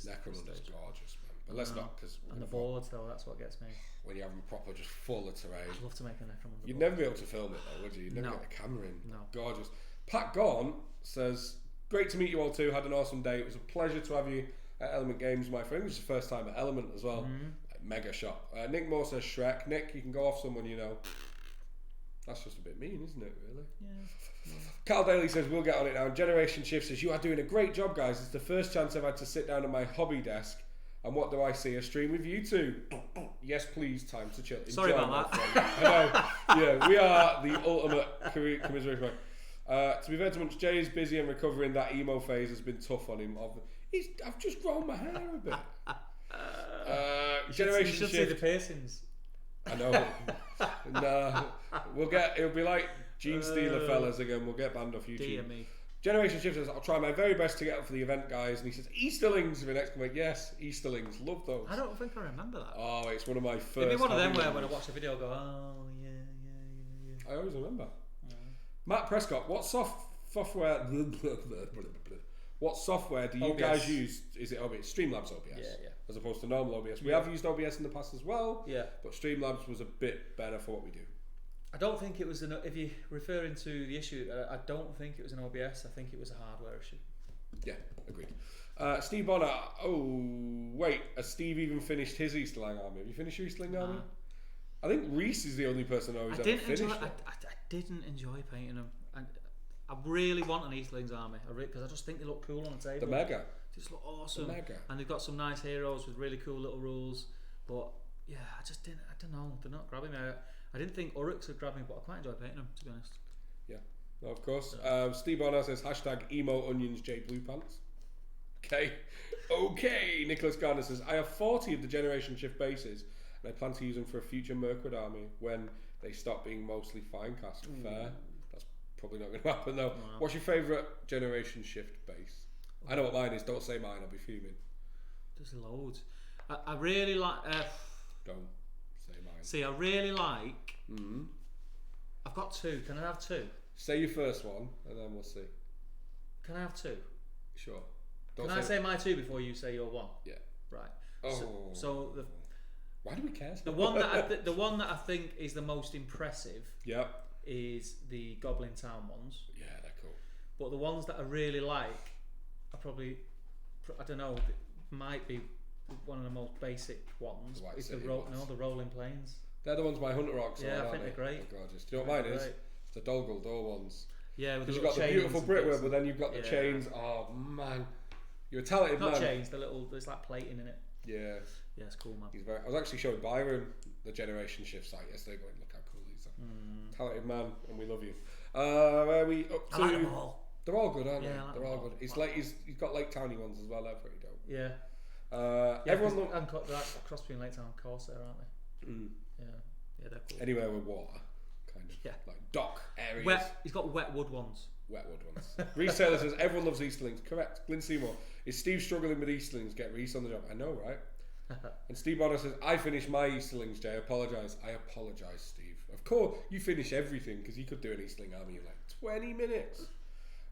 Necromunda's stage. gorgeous, man. But let's not, because and the boards though, that's what gets me. When you have them proper, just full of terrain. I'd love to make a Necromunda. You'd never be able to film it though, would you? You'd never get the camera in. No. Gorgeous. Pat Gorn says, great to meet you all too. Had an awesome day. It was a pleasure to have you at Element Games, my friend. It was the first time at Element as well. Like, mega shop. Nick Moore says Shrek. Nick, you can go off someone you know. That's just a bit mean, isn't it, really? Yeah. Carl Daly says, we'll get on it now. Generation Shift says, you are doing a great job, guys. It's the first chance I've had to sit down at my hobby desk. And what do I see? A stream with you two. Yes, please. Time to chill. Sorry about that. I know. Yeah, we are the ultimate commiseration. To be fair to much, Jay is busy and recovering. That emo phase has been tough on him. I've just grown my hair a bit. Generation you should Shift. see the piercings. I know. Nah, it'll be like Gene Stealer fellas again. We'll get banned off YouTube. Dear me. Generation Shift says, I'll try my very best to get up for the event, guys. And he says, Easterlings with an exclamation. Yes, Easterlings. Love those. I don't think I remember that. Oh, it's one of my first. It'd be one of them where when I watch a video I go, oh, yeah. I always remember. Matt Prescott, what software What software do you guys use? Is it OBS? Streamlabs OBS? Yeah. As opposed to normal OBS. We have used OBS in the past as well. Yeah. But Streamlabs was a bit better for what we do. I don't think it was if you're referring to the issue, I don't think it was an OBS. I think it was a hardware issue. Yeah, agreed. Steve Bonner. Oh, wait. Has Steve even finished his Easterling army? Have you finished your Easterling army? I think Reese is the only person who's ever finished it. I didn't enjoy painting them. I really want an Eastlings army because I just think they look cool on the table. The Mega. They just look awesome. The Mega. And they've got some nice heroes with really cool little rules. But yeah, I don't know. They're not grabbing me. I didn't think Uruks would grab me, but I quite enjoy painting them, to be honest. Yeah, no, of course. Steve Bonner says hashtag emo onions J Blue Pants. Okay. Nicholas Gardner says, I have 40 of the Generation Shift bases and I plan to use them for a future Mirkwood army when they stop being mostly Finecast. Fair. That's probably not going to happen though. No. What's your favourite Generation Shift base? I know what mine is. Don't say mine. I'll be fuming. There's loads. I really like... Don't say mine. See, I really like... I've got two. Can I have two? Say your first one and then we'll see. Can I have two? Sure. Can I say my two before you say your one? Yeah. Right. Oh. So why do we care? The one that I think is the most impressive. Yeah. is the Goblin Town ones. Yeah, they're cool. But the ones that I really like are probably, I don't know, might be one of the most basic ones. The Is City ones. the Rolling Plains. They're the ones by Hunter Rocks. Yeah, I aren't think they? they're great. They're gorgeous. Do you know what mine is? It's the Doggle Door ones. Yeah, with the Because you've little got the chains beautiful and brickwork, bits. but then you've got the chains. Oh man, you're a talented Not man. chains, there's like plating in it. Yeah. Yeah, it's cool, man. I was actually showing Byron the Generation Shift site yesterday, going, look how cool these are. Talented man, and we love you. Where are we up to? I like them all. They're all good, aren't they? Yeah, I like They're them all all. good. He's like he's got Lake Towny ones as well. They're pretty dope. Yeah. Everyone look. And they're cross between Lake Town and Corsair, aren't they? Yeah, they're cool. Anywhere with water, kind of. Yeah. Like dock areas. He's got wet wood ones. Wetwood ones. Reese Taylor says everyone loves Easterlings. Correct. Glyn Seymour. Is Steve struggling with Easterlings? Get Reese on the job. I know, right? And Steve Bonner says, I finished my Easterlings, Jay. I apologise, Steve. Of course, you finish everything because you could do an Easterling army in like 20 minutes.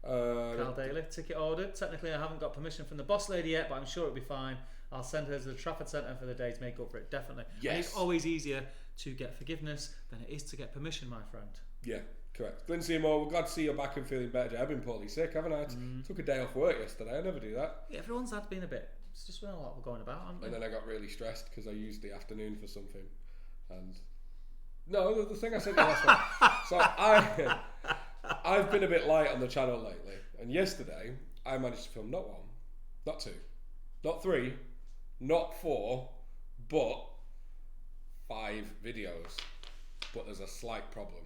Carl Daly, ticket ordered. Technically, I haven't got permission from the boss lady yet, but I'm sure it'll be fine. I'll send her to the Trafford Centre for the day to make up for it. Definitely. Yes. And it's always easier to get forgiveness than it is to get permission, my friend. Yeah, correct. Glyn Seymour, we're glad to see you're back and feeling better, Jay. I've been poorly sick, haven't I? Took a day off work yesterday. I never do that. Yeah, everyone's had been a bit. It's just been a lot we're going about, haven't we? And then I got really stressed because I used the afternoon for something. And no, the thing I said last one. So I've been a bit light on the channel lately. And yesterday, I managed to film not one, not two, not three, not four, but 5 videos. But there's a slight problem.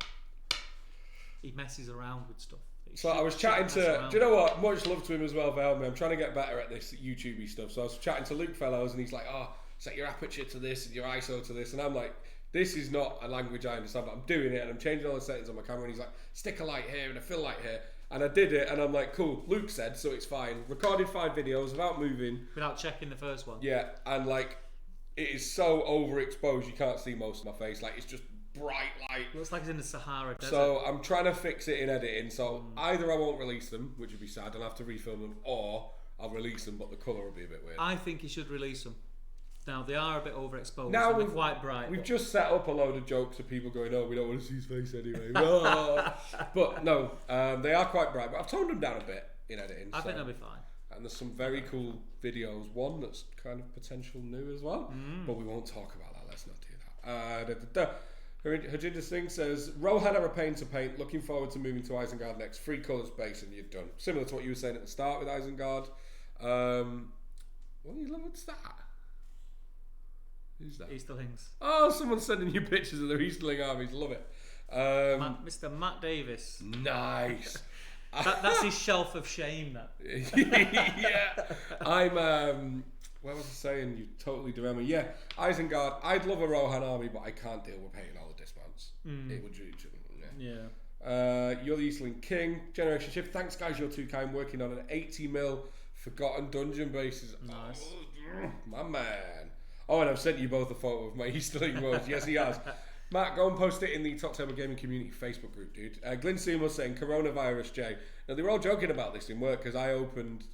He messes around with stuff. So I was chatting to, do you know what? Much love to him as well for helping me. I'm trying to get better at this YouTubey stuff. So I was chatting to Luke Fellows and he's like, oh, set your aperture to this and your ISO to this. And I'm like, this is not a language I understand, but I'm doing it and I'm changing all the settings on my camera. And he's like, stick a light here and a fill light here. And I did it and I'm like, cool, Luke said, so it's fine. Recorded 5 videos without moving. Without checking the first one. Yeah, and like, it is so overexposed you can't see most of my face. Like, it's just bright light. Looks like it's in the Sahara Desert. So I'm trying to fix it in editing. So either I won't release them, which would be sad, and I'll have to refilm them, or I'll release them, but the colour will be a bit weird. I think you should release them. Now they are a bit overexposed. Now and they're quite bright. We've just set up a load of jokes of people going, "Oh, we don't want to see his face anyway." But no, they are quite bright. But I've toned them down a bit in editing. I think they'll be fine. And there's some very cool videos. One that's kind of potential new as well, but we won't talk about that. Let's not do that. Hajinda Singh says, Rohan are a pain to paint. Looking forward to moving to Isengard next. 3 colours base and you're done. Similar to what you were saying at the start with Isengard. What's that? Who's that? Easterlings. Oh, someone's sending you pictures of their Easterling armies. Love it. Mr. Matt Davis. Nice. That's his shelf of shame. That. Yeah. I'm. What was I saying? You totally derailed me. Yeah, Isengard. I'd love a Rohan army, but I can't deal with painting all the dismounts. It would. Yeah. You're the Eastling King. Generation Shift. Thanks, guys. You're too kind. Working on an 80mm Forgotten Dungeon bases. Nice. Oh, my man. Oh, and I've sent you both a photo of my Easterling worlds. Yes, he has. Matt, go and post it in the Top Table Gaming Community Facebook group, dude. Glyn Seymour saying coronavirus, Jay. Now, they were all joking about this in work because I opened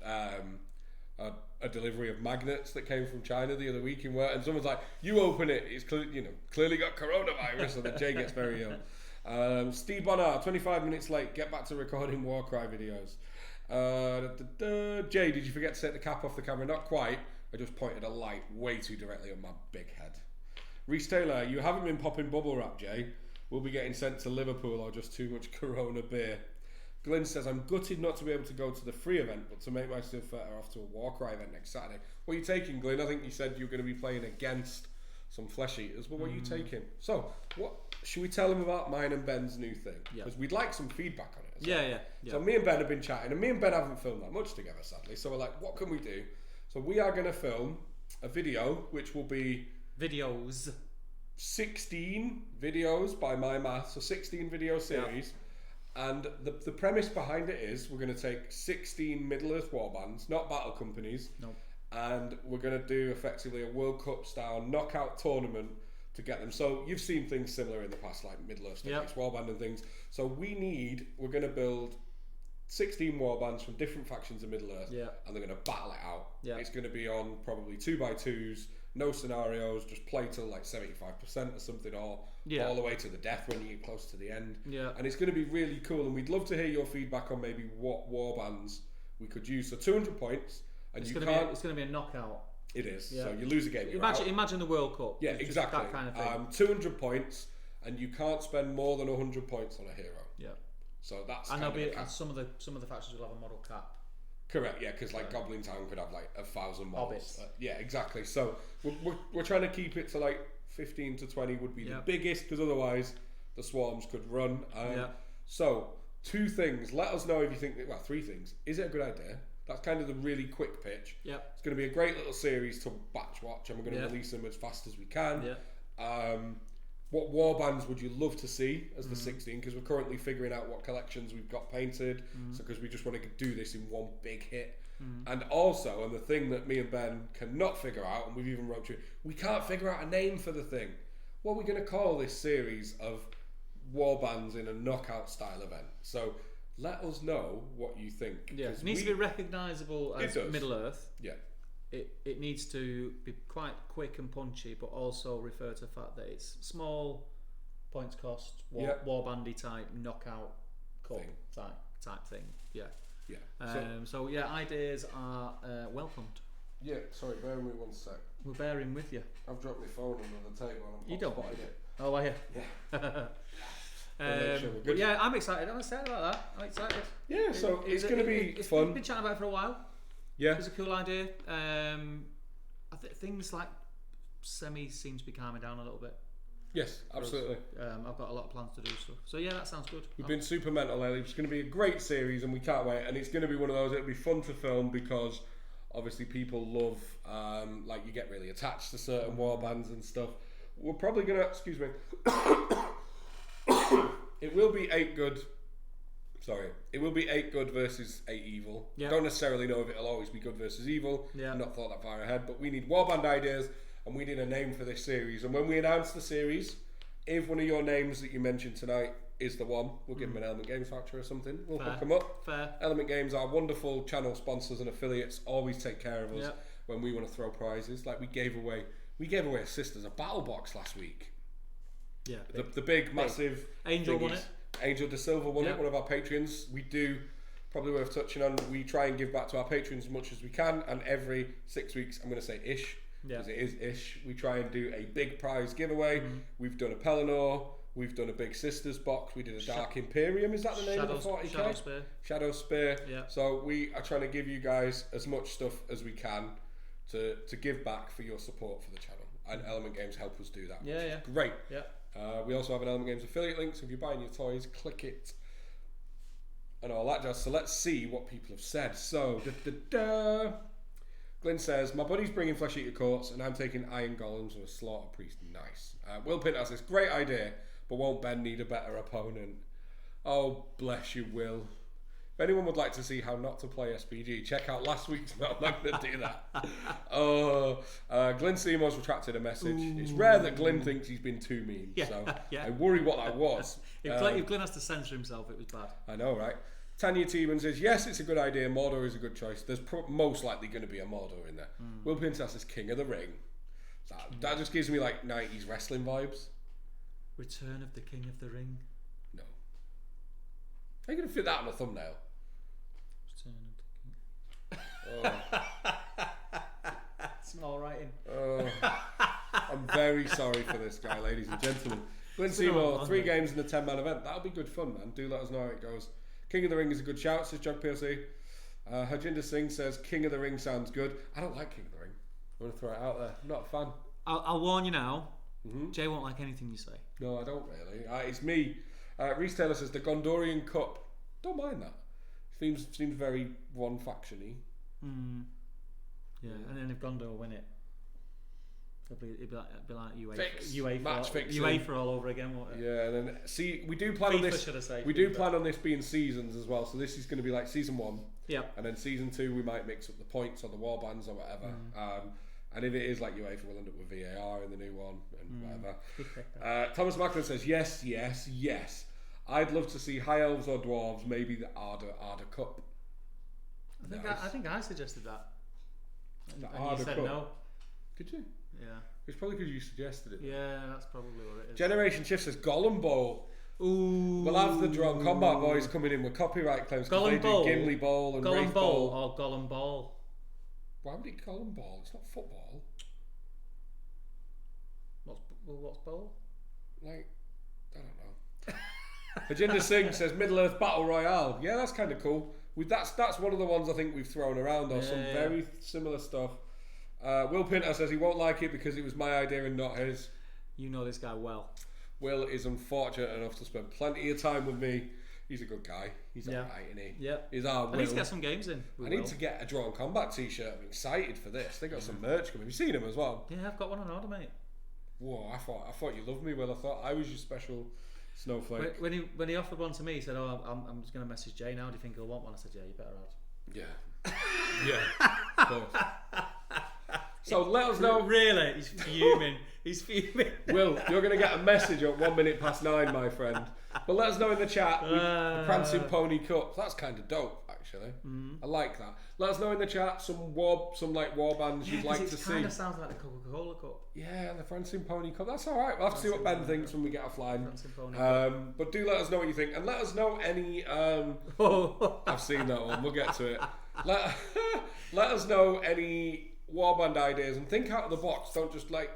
a delivery of magnets that came from China the other week in work, and someone's like, "You open it, it's clearly got coronavirus," and then Jay gets very ill. Steve Bonner, 25 minutes late. Get back to recording Warcry videos. Jay, did you forget to take the cap off the camera? Not quite. I just pointed a light way too directly on my big head. Reese Taylor, you haven't been popping bubble wrap, Jay. We'll be getting sent to Liverpool or just too much Corona beer. Glyn says, I'm gutted not to be able to go to the free event, but to make myself better off to a Warcry event next Saturday. What are you taking, Glyn? I think you said you were going to be playing against some flesh eaters, but what are you taking? So, what should we tell them about mine and Ben's new thing? Because we'd like some feedback on it. Yeah. So me and Ben have been chatting, and me and Ben haven't filmed that much together, sadly. So we're like, what can we do? So we are going to film a video, which will be... Videos. 16 videos by my math, so 16 video series. And the premise behind it is we're going to take 16 Middle-earth warbands, not battle companies, and we're going to do effectively a World Cup style knockout tournament to get them. So you've seen things similar in the past, like Middle-earth warband and things. So we're going to build 16 warbands from different factions of Middle-earth, and they're going to battle it out. It's going to be on probably 2x2s, no scenarios, just play till like 75% or something, or all the way to the death when you get close to the end. Yeah. And it's going to be really cool, and we'd love to hear your feedback on maybe what warbands we could use. So 200 points, and it's going to be a knockout. It is. Yeah. So you lose a game. Imagine the World Cup. Yeah, exactly. That kind of thing. 200 points, and you can't spend more than 100 points on a hero. Yeah. So that's and kind there'll of be some of the factions will have a model cap. Correct, yeah, because like Goblin Town could have like 1,000 models. Hobbits. Yeah, exactly. So we're trying to keep it to like 15 to 20 would be the biggest, because otherwise the swarms could run. So 2 things. Let us know if you think, 3 things. Is it a good idea? That's kind of the really quick pitch. Yeah. It's going to be a great little series to batch watch, and we're going to release them as fast as we can. Yeah. What warbands would you love to see as the 16? Because we're currently figuring out what collections we've got painted. So because we just want to do this in one big hit. And also, and the thing that me and Ben cannot figure out, and we've even wrote to it, we can't figure out a name for the thing. What are we going to call this series of warbands in a knockout style event? So let us know what you think. Yeah, it needs to be recognisable as Middle Earth. Yeah. It needs to be quite quick and punchy, but also refer to the fact that it's small, points cost, warbandy type knockout cup type thing. Yeah. Yeah. So ideas are welcomed. Yeah. Sorry, bear with me one sec. We're bearing with you. I've dropped my phone under the table. And you don't spotted it. Oh, are you? Yeah. I'm excited. I'm excited about that. I'm excited. Yeah. So it's going to be fun. We've been chatting about it for a while. Yeah, it's a cool idea. I think things like semis seem to be calming down a little bit. Yes, absolutely. I've got a lot of plans to do stuff. So yeah, that sounds good. We've been super mental lately. It's going to be a great series, and we can't wait. And it's going to be one of those. It'll be fun to film because obviously people love, like you get really attached to certain warbands and stuff. We're probably gonna, excuse me. It will be 8 good. Sorry, it will be 8 good versus 8 evil. Yep. Don't necessarily know if it'll always be good versus evil. Yeah. Not thought that far ahead, but we need warband ideas, and we need a name for this series. And when we announce the series, if one of your names that you mentioned tonight is the one, we'll give them an Element Games voucher or something. We'll hook them up. Fair. Element Games are wonderful channel sponsors and affiliates. Always take care of us when we want to throw prizes. Like we gave away a Sisters a battle box last week. Yeah. The big massive Angel won it. Angel De Silva won it, one of our patrons. We do, probably worth touching on, we try and give back to our patrons as much as we can, and every 6 weeks, I'm going to say ish, because it is ish, we try and do a big prize giveaway. We've done a Pelennor, we've done a big Sisters box, we did a Dark Imperium, is that the name of the 40k? Shadow Spear. Yeah. So we are trying to give you guys as much stuff as we can to give back for your support for the channel, and Element Games help us do that, which is great. Yeah. We also have an Element Games affiliate link, so if you're buying your toys, click it and all that jazz. So let's see what people have said. So, Glyn says, my buddy's bringing Flesh Eater Courts and I'm taking Iron Golems with a Slaughter Priest. Nice. Will Pint has this great idea, but won't Ben need a better opponent? Oh, bless you, Will. If anyone would like to see how not to play SPG, check out last week's. No, I'm not going to do that. Glyn Seymour's retracted a message. Ooh. It's rare that Glyn thinks he's been too mean. So I worry what that was. If Glyn has to censor himself, it was bad. I know, right? Tanya Tiemann says, yes, it's a good idea. Mordor is a good choice. There's most likely going to be a Mordor in there. Will Pintas is King of the Ring. That just gives me like 90s wrestling vibes. Return of the King of the Ring. No. How are you going to fit that on a thumbnail? Small writing. I'm very sorry for this guy, ladies and gentlemen. Glenn Seymour, 3 games in a 10-man event. That'll be good fun, man. Do let us know how it goes. King of the Ring is a good shout, says Jog PLC. Harjinder Singh says King of the Ring sounds good. I don't like King of the Ring. I'm going to throw it out there. I'm not a fan. I'll warn you now. Jay won't like anything you say. No, I don't really. It's me. Reese Taylor says the Gondorian Cup. Don't mind that. Seems very one faction-y. Yeah, and then if Gondor win it, it'd be like UEFA, UEFA all over again, won't it? Yeah, and then we do plan on this. We do plan on this being seasons as well. So this is going to be like season 1. Yeah. And then season 2 we might mix up the points or the warbands or whatever. And if it is like UEFA, we'll end up with VAR in the new one and whatever. Thomas Macklin says yes. I'd love to see High Elves or Dwarves, maybe the Arda Cup. I think I suggested that. And you said Cup. no. Did you? Yeah. It's probably because you suggested it. Yeah, that's probably what it is. Generation Shift says Gollum Bowl. Ooh. We'll have the Drone Combat boys coming in with copyright claims because they Gollum Bowl. do Gimli Bowl and Gollum Wraith Bowl Bowl. or Gollum Ball? Why would it Gollum Bowl? It's not football. What's bowl? Like, I don't know. Agenda Singh says Middle Earth Battle Royale. Yeah, that's kind of cool. That's one of the ones I think we've thrown around or some very similar stuff. Will Pinter says he won't like it because it was my idea and not his. You know this guy well. Will is unfortunate enough to spend plenty of time with me. He's a good guy. He's alright, isn't he? Yeah. He's our Will. I need to get some games in. I need to get a Drawn Combat t-shirt. I'm excited for this. They got some merch coming. Have you seen them as well? Yeah, I've got one on order, mate. Whoa, I thought you loved me, Will. I thought I was your special snowflake. When he offered one to me, he said, "Oh, I'm just going to message Jay now. Do you think he'll want one?" I said, "Yeah, you better add." Yeah. Yeah. Of course. So let us know. Really? He's fuming. He's fuming. Will, you're going to get a message at 9:01, my friend. But let us know in the chat. The Prancing Pony Cup. That's kind of dope, actually. I like that. Let us know in the chat some war bands you'd like to see. It kind of sounds like the Coca-Cola Cup. Yeah, the Prancing Pony Cup. That's all right. We'll have to see what Ben thinks when we get offline. But do let us know what you think, and let us know any. I've seen that one. We'll get to it. Let us know any warband ideas and think out of the box. Don't just like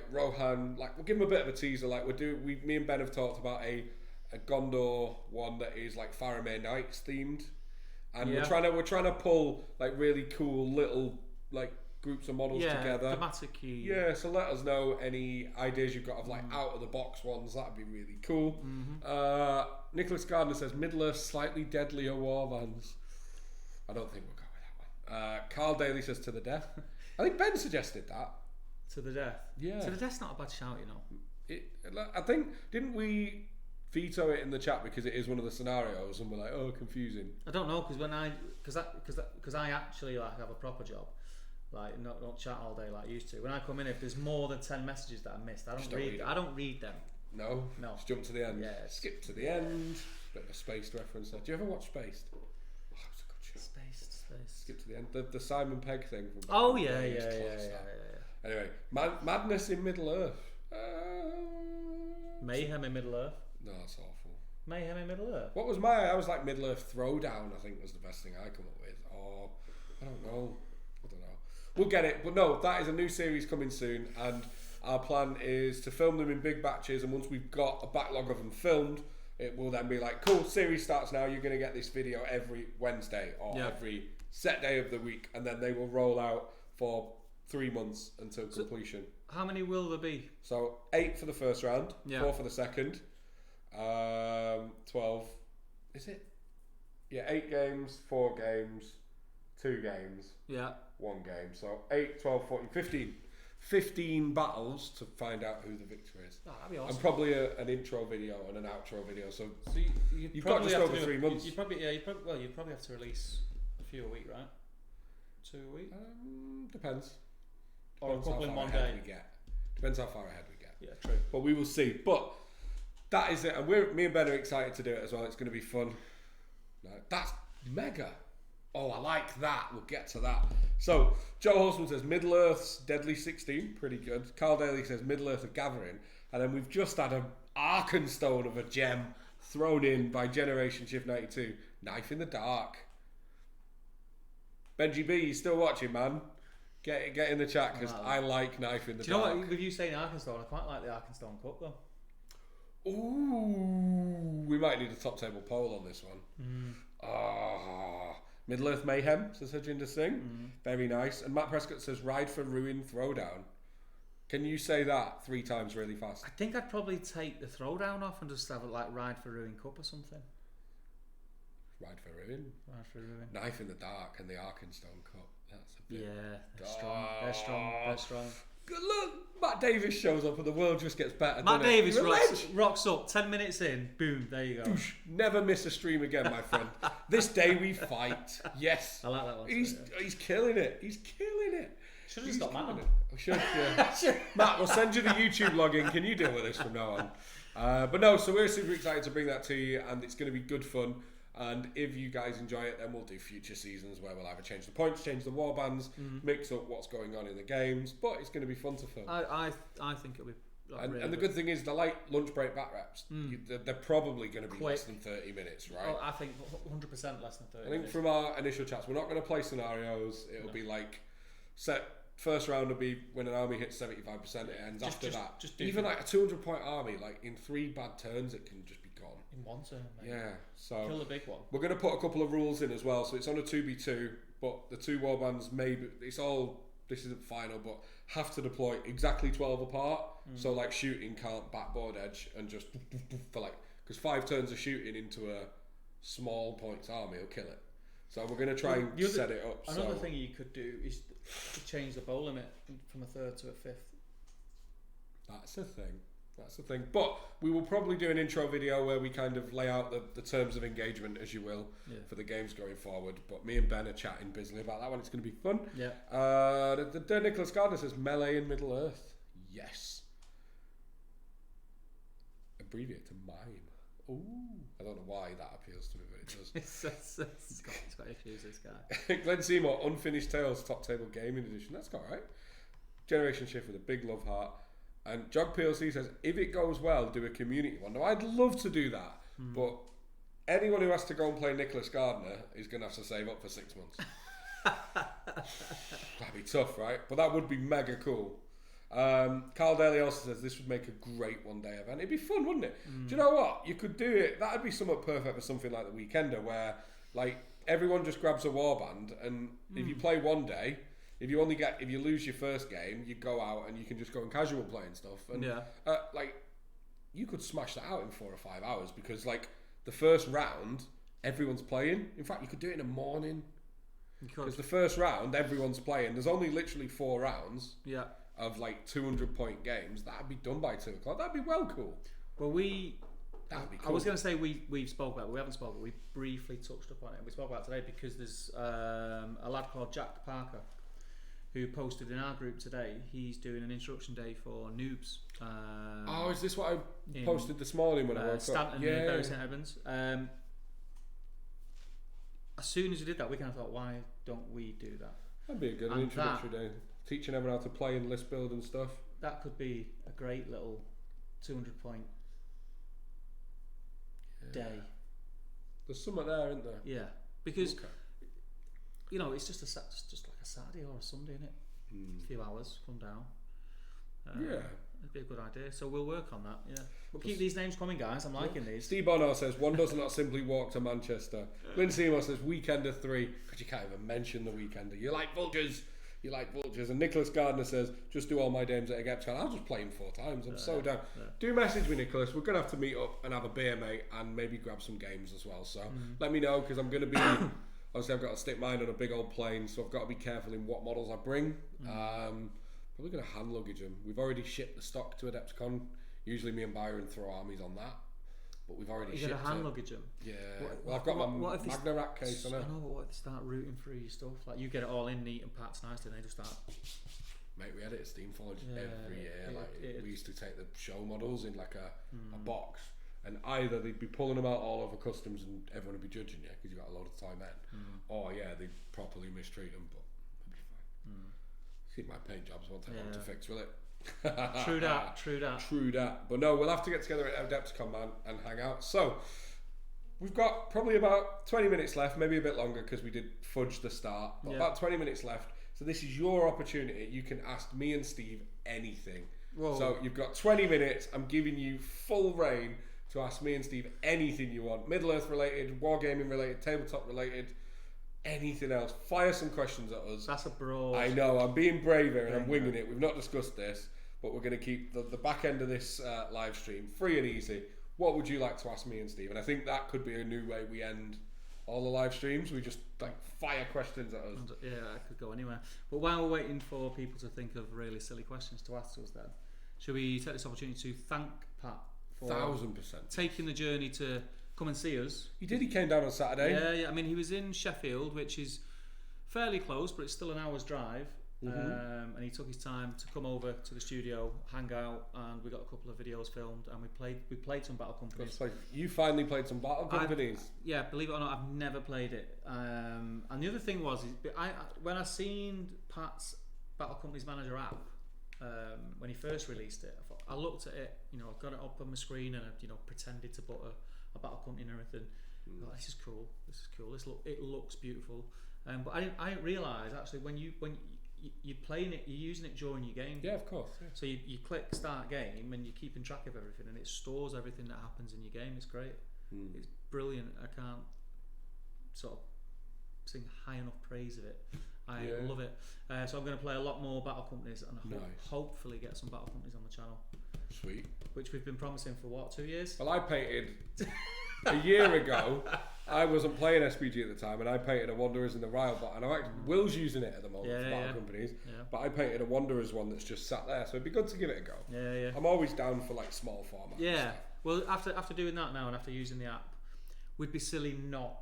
Rohan. Like, we'll give him a bit of a teaser. Like me and Ben have talked about a Gondor one that is like Faramir Nights themed, and we're trying to pull like really cool little like groups of models together. Thematic. Yeah, so let us know any ideas you've got of like out of the box ones. That'd be really cool. Nicholas Gardner says Middle Earth slightly deadlier warbands. I don't think we'll go with that one. Carl Daly says To the Death. I think Ben suggested that. To the Death. Yeah. To the Death's not a bad shout, you know. I think, didn't we veto it in the chat because it is one of the scenarios and we're like, oh, confusing. I don't know, because I actually like have a proper job. Like, don't chat all day like I used to. When I come in, if there's more than 10 messages that I missed, I don't read them. No? Just jump to the end. Yeah. Skip to the end. Bit of a Spaced reference there. Do you ever watch Spaced? Oh, it's a good show. Spaced. Skip to the end. The Simon Pegg thing. From Oh, yeah. Anyway, Madness in Middle Earth. Mayhem in Middle Earth. No, that's awful. Mayhem in Middle Earth. What was I was like Middle Earth Throwdown, I think was the best thing I come up with. Or, I don't know. We'll get it. But no, that is a new series coming soon, and our plan is to film them in big batches, and once we've got a backlog of them filmed, it will then be like, cool, series starts now, you're going to get this video every Wednesday or every set day of the week, and then they will roll out for 3 months until completion. How many will there be? So 8 for the first round, 4 for the second, 12. Is it? Yeah, 8 games, 4 games, 2 games, 1 game. So 8, 12, 14, 15. 15 battles to find out who the victor is. Oh, that'd be awesome. And probably an intro video and an outro video. So you've got just over 3 months. You'd probably have to release a few a week, right? 2 a week? Depends. Or a couple in one day. Depends how far ahead we get. Yeah, true. But we will see. But that is it. And me and Ben are excited to do it as well. It's going to be fun. That's mega. Oh, I like that. We'll get to that. So, Joe Horseman says Middle Earth's Deadly 16. Pretty good. Carl Daly says Middle Earth of Gathering. And then we've just had an Arkenstone of a gem thrown in by Generation Shift 92. Knife in the Dark. Benji B, you still watching, man? Get in the chat because I like Knife in the Dark. Do you know what? With you saying Arkenstone, I quite like the Arkenstone Cup though. Ooh, we might need a top table poll on this one. Middle Earth Mayhem, says Harjinder Singh. Very nice. And Matt Prescott says Ride for Ruin Throwdown. Can you say that 3 times really fast? I think I'd probably take the Throwdown off and just have it like Ride for Ruin Cup or something. Ride for Ruin. Knife in the Dark and the Arkenstone Cup. That's a bit... Yeah, they're strong. Good luck. Matt Davis shows up and the world just gets better. Matt Davis rocks up 10 minutes in. Boom, there you go. Never miss a stream again, my friend. This day we fight. Yes. I like that one. He's killing it. He's killing it. Should have stopped Matt. I should, yeah. Matt, we'll send you the YouTube login. Can you deal with this from now on? But no, so we're super excited to bring that to you, and it's going to be good fun. And if you guys enjoy it, then we'll do future seasons where we'll either change the points, change the warbands, mix up what's going on in the games. But it's going to be fun to film. I think it'll be. And the good thing is, the light lunch break back reps, they're probably going to be less than 30 minutes, right? Oh, I think 100% less than 30 I think from our initial chats, we're not going to play scenarios. It'll be like, first round will be when an army hits 75%, it ends. After that. Even like a 200-point army, like in 3 bad turns, it can just be gone. In 1 turn, mate. Yeah, so... Kill the big one. We're going to put a couple of rules in as well, so it's on a 2v2, but the 2 warbands maybe... It's all... This isn't final, but have to deploy exactly 12 apart. So like shooting can't backboard edge and just for like, because 5 turns of shooting into a small points army will kill it. So we're going to try and set it up. Another thing you could do is to change the bow limit from a 3rd to a 5th. That's the thing. But we will probably do an intro video where we kind of lay out the terms of engagement, as you will, for the games going forward. But me and Ben are chatting busily about that one. It's going to be fun. Yeah. The Nicholas Gardner says melee in Middle Earth. Yes. Abbreviate to mime. Ooh. I don't know why that appeals to me, but it does. It's got issues, this guy. Glenn Seymour, Unfinished Tales, Top Table Gaming Edition. That's got right. Generation Shift with a big love heart. And Jog PLC says, if it goes well, do a community one. Now, I'd love to do that, but anyone who has to go and play Nicholas Gardner is going to have to save up for 6 months. That'd be tough, right? But that would be mega cool. Carl Daly also says, this would make a great one-day event. It'd be fun, wouldn't it? Do you know what? You could do it. That'd be somewhat perfect for something like the Weekender, where like everyone just grabs a warband, and if you play one day... If you lose your first game, you go out and you can just go and casual play and stuff. And like, you could smash that out in 4 or 5 hours because like the first round, everyone's playing. In fact, you could do it in the morning. Because the first round, everyone's playing. There's only literally 4 rounds of like 200-point games. That'd be done by 2 o'clock. That'd be well cool. Well, that'd be cool. I was going to say we've spoke about it, but we haven't spoken. We briefly touched upon it. We spoke about it today because there's a lad called Jack Parker who posted in our group today. He's doing an instruction day for noobs. Is this what I posted this morning when I woke up? Stanton near Bury St Edmunds. As soon as we did that, we kind of thought, why don't we do that? That'd be a good introductory day. Teaching everyone how to play and list build and stuff. That could be a great little 200-point day. There's something there, isn't there? Yeah, because you know it's just like a Saturday or a Sunday, isn't it? A few hours, come down. It'd be a good idea. So we'll work on that. Yeah, we'll keep these names coming, guys. I'm liking these. Steve Bono says one does not simply walk to Manchester. Lynn Seymour says Weekender 3 because you can't even mention the Weekender. You like vultures. And Nicholas Gardner says, just do all my games at a Gepcon. I'll just play him 4 times. I'm so down. Do message me, Nicholas. We're going to have to meet up and have a beer, mate, and maybe grab some games as well. So let me know, because I'm going to be... Obviously, I've got to stick mine on a big old plane, so I've got to be careful in what models I bring. Probably going to hand luggage them. We've already shipped the stock to Adepticon. Usually me and Byron throw armies on that. But we've already shipped it. You're going to hand luggage them? Yeah. I've got my Magna Rack case on it. I know, but what if they start rooting through your stuff? Like, you get it all in neat and packed nicely, and they just start... Mate, we had it at Steamforge every year. We used to take the show models in like a box, and either they'd be pulling them out all over customs and everyone would be judging you because you got a load of time in, or they'd properly mistreat them, but it'd be fine. See, my paint jobs won't take long to fix, will it? True that. But no, we'll have to get together at Adepticon, man, and hang out. So we've got probably about 20 minutes left, maybe a bit longer because we did fudge the start, but about 20 minutes left. So this is your opportunity. You can ask me and Steve anything. Whoa. So you've got 20 minutes. I'm giving you full reign to ask me and Steve anything you want. Middle-earth related, wargaming related, tabletop related, anything else. Fire some questions at us. That's a broad... I know, I'm being brave here and I'm winging it. We've not discussed this, but we're going to keep the back end of this live stream free and easy. What would you like to ask me and Steve? And I think that could be a new way we end all the live streams. We just like fire questions at us. Yeah, I could go anywhere. But while we're waiting for people to think of really silly questions to ask us, then should we take this opportunity to thank Pat for 1000% taking the journey to come and see us? He did. He came down on Saturday. Yeah. I mean, he was in Sheffield, which is fairly close, but it's still an hour's drive. and he took his time to come over to the studio, hang out, and we got a couple of videos filmed, and we played some Battle Companies. You finally played some Battle Companies. Yeah, believe it or not, I've never played it. And the other thing was, when I seen Pat's Battle Companies Manager app, when he first released it, I looked at it, I got it up on my screen and I, pretended to put a battle company and everything. I thought, this is cool. It looks beautiful. But I didn't realise actually when you're playing it, you're using it during your game. Yeah, of course. Yeah. So you click start game and you're keeping track of everything, and it stores everything that happens in your game. It's great. It's brilliant. I can't sort of sing high enough praise of it. I love it. So I'm going to play a lot more Battle Companies and hopefully get some Battle Companies on the channel. Sweet. Which we've been promising for 2 years? Well, I painted a year ago. I wasn't playing SPG at the time, and I painted a Wanderers in the Ryle bot, and Will's using it at the moment for Battle Companies. Yeah. But I painted a Wanderers one that's just sat there, so it'd be good to give it a go. Yeah. I'm always down for like small format. Yeah. Well, after doing that now and after using the app, we'd be silly not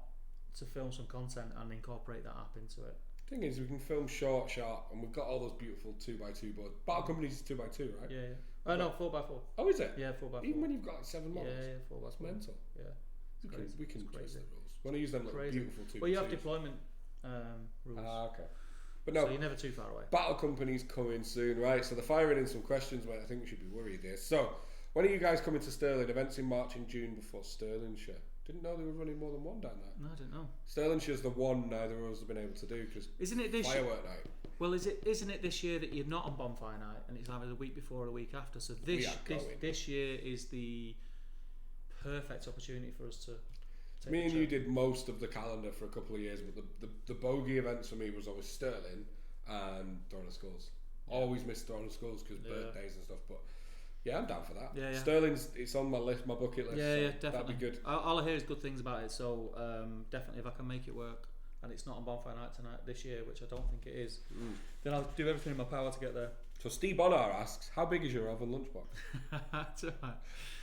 to film some content and incorporate that app into it. Thing is, we can film short, sharp, and we've got all those beautiful 2x2 boards. Battle Companies is 2x2, right? Yeah. Oh no, 4x4. Oh, is it? Yeah, 4x4. Even when you've got like 7 models. Yeah, 4x4. That's mental. Yeah. We can twist the rules. When I use them little beautiful 2x2s. Well, you have deployment rules. Okay. But no, so you're never too far away. Battle Companies coming soon, right? So they're firing in some questions, but I think we should be worried here. So, when are you guys coming to Stirling? Events in March and June before Stirlingshire. Didn't know they were running more than one down there. No, I didn't know. Stirlingshire's the one neither of us have been able to do because isn't it this firework night. Well, isn't it this year that you're not on Bonfire Night and it's either the week before or the week after? So this year is the perfect opportunity for us to. Me and you did most of the calendar for a couple of years, but the bogey events for me was always Stirling and Dawn of Skulls. Always missed Dawn of Skulls because birthdays and stuff, but. Yeah, I'm down for that. Yeah. Stirling's, it's on my list, my bucket list. Yeah, so definitely. That'd be good. All I hear is good things about it, so definitely if I can make it work, and it's not on Bonfire Night tonight this year, which I don't think it is, then I'll do everything in my power to get there. So Steve Bonner asks, how big is your oven lunchbox?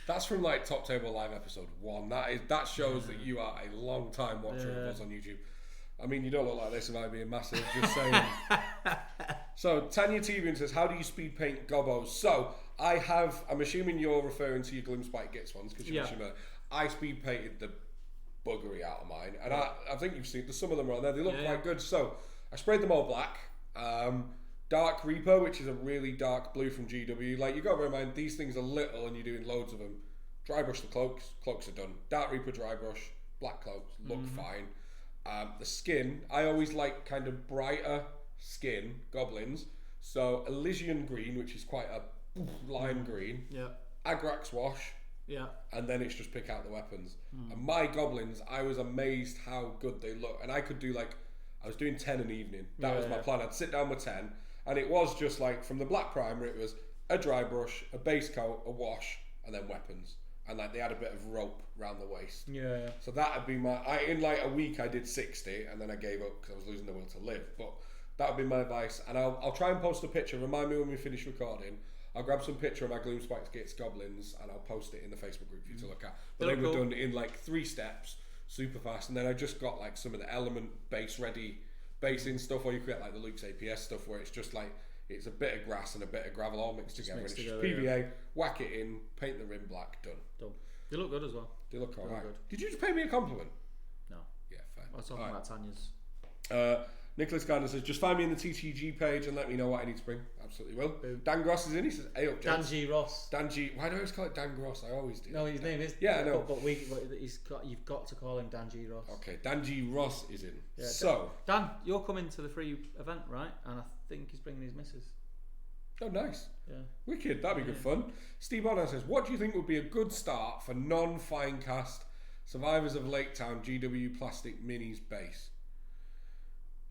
That's from like Top Table Live episode 1. That shows that you are a long time watcher of us on YouTube. I mean, you don't look like this and I'd be a massive, just saying. So, Tanya Tevian says, how do you speed paint gobos? So, I'm assuming you're referring to your Gloomspite Gits ones, because you mentioned that. I speed painted the buggery out of mine, and I think you've seen, some of them are on there, they look quite good. So, I sprayed them all black. Dark Reaper, which is a really dark blue from GW. Like, you got to bear in mind, these things are little and you're doing loads of them. Dry brush the cloaks are done. Dark Reaper dry brush, black cloaks, look fine. The skin, I always like kind of brighter skin goblins. So Elysian green, which is quite a lime green. Yeah. Agrax wash. Yeah. And then it's just pick out the weapons. And my goblins, I was amazed how good they look. And I could do I was doing 10 an evening. That was my plan. I'd sit down with 10. And it was just like, from the black primer, it was a dry brush, a base coat, a wash, and then weapons. And they had a bit of rope around the waist. Yeah. So that would be in a week I did 60, and then I gave up because I was losing the will to live. But that would be my advice. And I'll try and post a picture. Remind me when we finish recording. I'll grab some picture of my Gloomspite Gits goblins and I'll post it in the Facebook group for you to look at. But they were done in 3 steps, super fast. And then I just got some of the element base ready basing stuff, or you create the Luke's APS stuff where it's just it's a bit of grass and a bit of gravel all mixed together. And it's just PVA, whack it in, paint the rim black, done. They look good as well. They look alright. Did you just pay me a compliment? No. Yeah, fair. I was talking about Tanya's. Nicholas Gardner says, just find me in the TTG page and let me know what I need to bring. Absolutely will. Boom. Dan Gross is in. He says, hey up, Dan G. Ross. Dan G. Why do I always call it Dan Gross? I always do. No, his name is. Yeah, I know. But you've got to call him Dan G. Ross. Okay, Dan G. Ross is in. Yeah, so. Dan, you're coming to the free event, right? And I think he's bringing his missus. Oh, nice. Yeah. Wicked. That'd be good fun. Steve Bonner says, what do you think would be a good start for non-fine cast Survivors of Lake Town GW Plastic Minis base?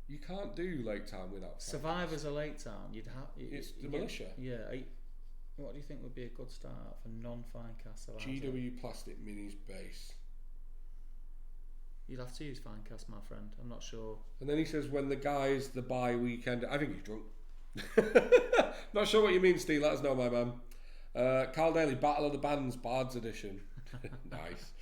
You can't do Lake Town without Survivors of Lake Town. It's the militia. Yeah. What do you think would be a good start for non-fine cast Survivors? GW Plastic Minis base. You'd have to use fine cast, my friend. I'm not sure. And then he says, when the guys the bye weekend. I think he's drunk. Not sure what you mean, Steve. Let us know, my man. Carl Daly, Battle of the Bands, Bards Edition. Nice.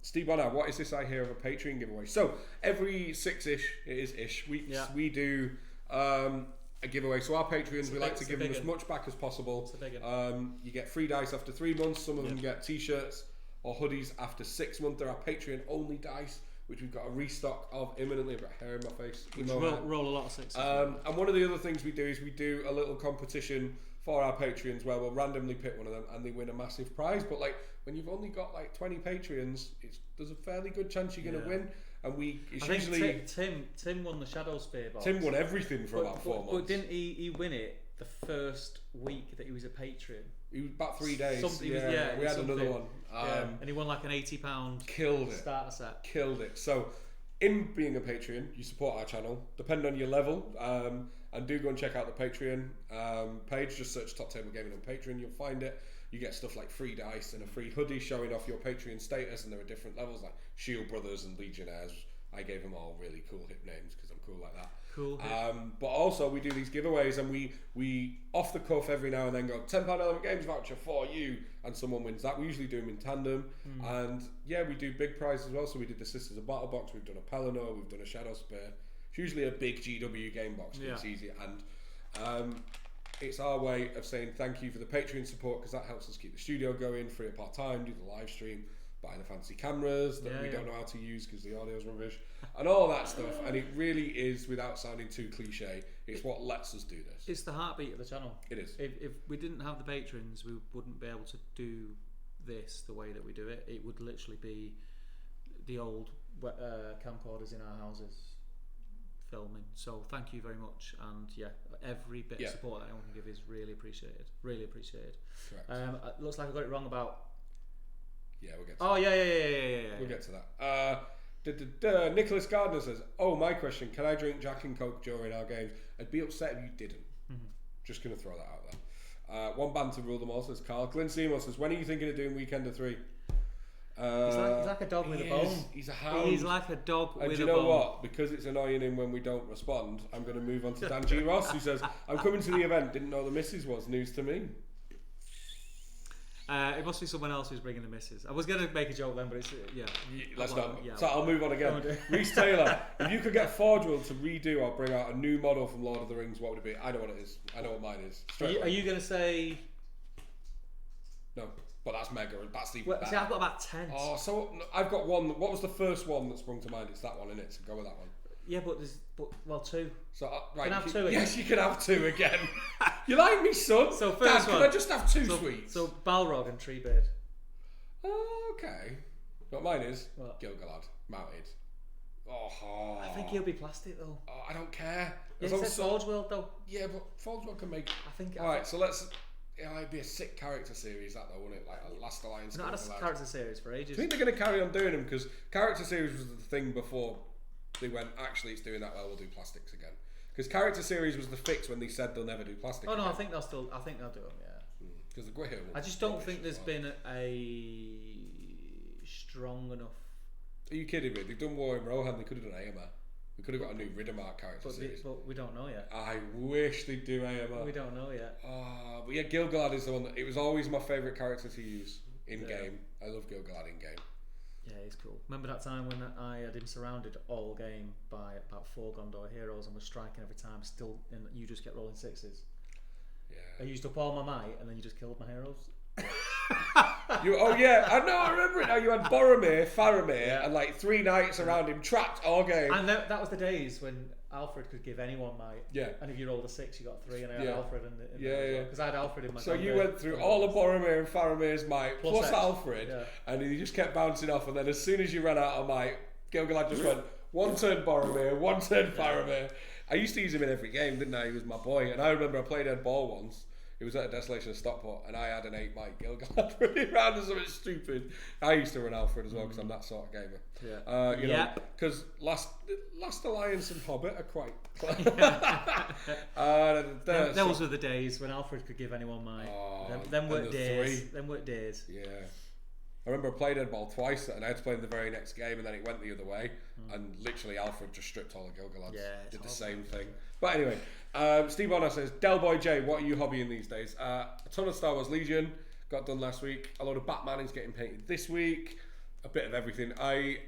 Steve Bonner, what is this I hear of a Patreon giveaway? So every 6-ish, it is ish weeks, we do a giveaway. So our Patreons, we like to give them as much back as possible. It's a big one. You get free dice after 3 months. Some of them get t-shirts or hoodies after 6 months. There are Patreon only dice, which we've got a restock of imminently. I've got hair in my face. Which roll a lot of sixes. And one of the other things we do is we do a little competition for our Patreons where we'll randomly pick one of them and they win a massive prize. But like when you've only got like 20 Patreons, there's a fairly good chance you're going to win. And I think Tim won the Shadow Spear box. Tim won everything for about 4 months. But didn't he win it the first week that he was a Patreon? He was about 3 days. We had another one. And he won like an £80 starter set. Killed it. So in being a Patreon, you support our channel, depending on your level. And do go and check out the Patreon page. Just search Top Table Gaming on Patreon. You'll find it. You get stuff like free dice and a free hoodie showing off your Patreon status. And there are different levels like Shield Brothers and Legionnaires. I gave them all really cool hip names because I'm cool like that. Cool. But also we do these giveaways and we off the cuff every now and then go £10 Element Games voucher for you, and someone wins that. We usually do them in tandem. And yeah, we do big prizes as well. So we did the Sisters of Battle box. We've done a Pelennor. We've done a Shadow Spear. It's usually a big GW game box. It's easy, and it's our way of saying thank you for the Patreon support because that helps us keep the studio going, free up our time, do the live stream, buying the fancy cameras that we don't know how to use because the audio's rubbish, and all that stuff. And it really is, without sounding too cliche, it's what lets us do this. It's the heartbeat of the channel. It is. If we didn't have the patrons, we wouldn't be able to do this the way that we do it. It would literally be the old camcorders in our houses filming. So thank you very much, and every bit of support that anyone can give is really appreciated. Really appreciated. Correct. It looks like I got it wrong about. Yeah, we'll get to that. Yeah. We'll get to that. Nicholas Gardner says, my question, can I drink Jack and Coke during our games? I'd be upset if you didn't. Just going to throw that out there. One band to rule them all, says Carl. Glenn Seymour says, when are you thinking of doing Weekend of 3? He's like a dog with a bone. He's a hound. He's like a dog with a bone. And do you know what? Because it's annoying him when we don't respond, I'm going to move on to Dan G. Ross, who says, I'm coming to the event, didn't know the missus was. News to me. It must be someone else who's bringing the missus. I was going to make a joke then, but it's let's not. So I'll move on again. Reese Taylor, if you could get Forge World to redo or bring out a new model from Lord of the Rings, what would it be? I know what it is. I know what mine is. Are you going to say? No, but that's mega. That's even better. See, I've got about 10. Oh, so I've got one. What was the first one that sprung to mind? It's that one, isn't it? So go with that one. Yeah, but there's 2. So right, can I have 2 again? Yes, you can have 2 again. You like me, son? So first Dad, one. can I just have 2 sweets? So Balrog and Treebeard. Okay. What mine is? What? Gilgalad mounted. Oh. I think he'll be plastic though. Oh, I don't care. Yeah, it says Forge World though. Yeah, but Forge World can make. Alright, so let's. It'd be a sick character series, that though, wouldn't it? Like a Last Alliance. Not a character series for ages. I think they're going to carry on doing them because character series was the thing before they went. Actually, it's doing that well. We'll do plastics again. Because character series was the fix when they said they'll never do plastic. Oh no, again. I think they'll do them. Yeah. Because the Gwyer. I just don't think there's been a strong enough. Are you kidding me? They've done War in Rohan. They could have done Aemir. We could have got a new Riddermark character series. But we don't know yet. I wish they'd do Aemir. We don't know yet. But yeah, Gilgalad is the one that it was always my favourite character to use in game. I love Gilgalad in game. Yeah, he's cool. Remember that time when I had him surrounded all game by about 4 Gondor heroes and was striking every time, and you just kept rolling 6s? Yeah. I used up all my might and then you just killed my heroes. I remember it now. You had Boromir, Faramir, and like 3 knights around him, trapped all game. And that was the days when Alfred could give anyone might. Yeah. And if you rolled a 6, you got 3, and I had Alfred in because I had Alfred in my. So you went through all of Boromir and Faramir's might plus Alfred, and he just kept bouncing off. And then as soon as you ran out of might, Gilgalad just went 1 turn Boromir, 1 turn Faramir. I used to use him in every game, didn't I? He was my boy, and I remember I played Ed Ball once. It was at a Desolation of Stockport, and I had an 8 mic Gilgalad running around as something stupid. I used to run Alfred as well because I'm that sort of gamer. Yeah. You know, because Last Alliance and Hobbit are quite close. Those were the days when Alfred could give anyone might. Them weren't days. Them weren't days. Yeah. I remember I played Ed Ball twice, and I had to play in the very next game, and then it went the other way, and literally Alfred just stripped all the Gilgalads. Yeah, did the same thing. But anyway, Steve Bonner says, Del Boy J, what are you hobbying these days? A ton of Star Wars Legion, got done last week. A lot of Batman is getting painted this week. A bit of everything. I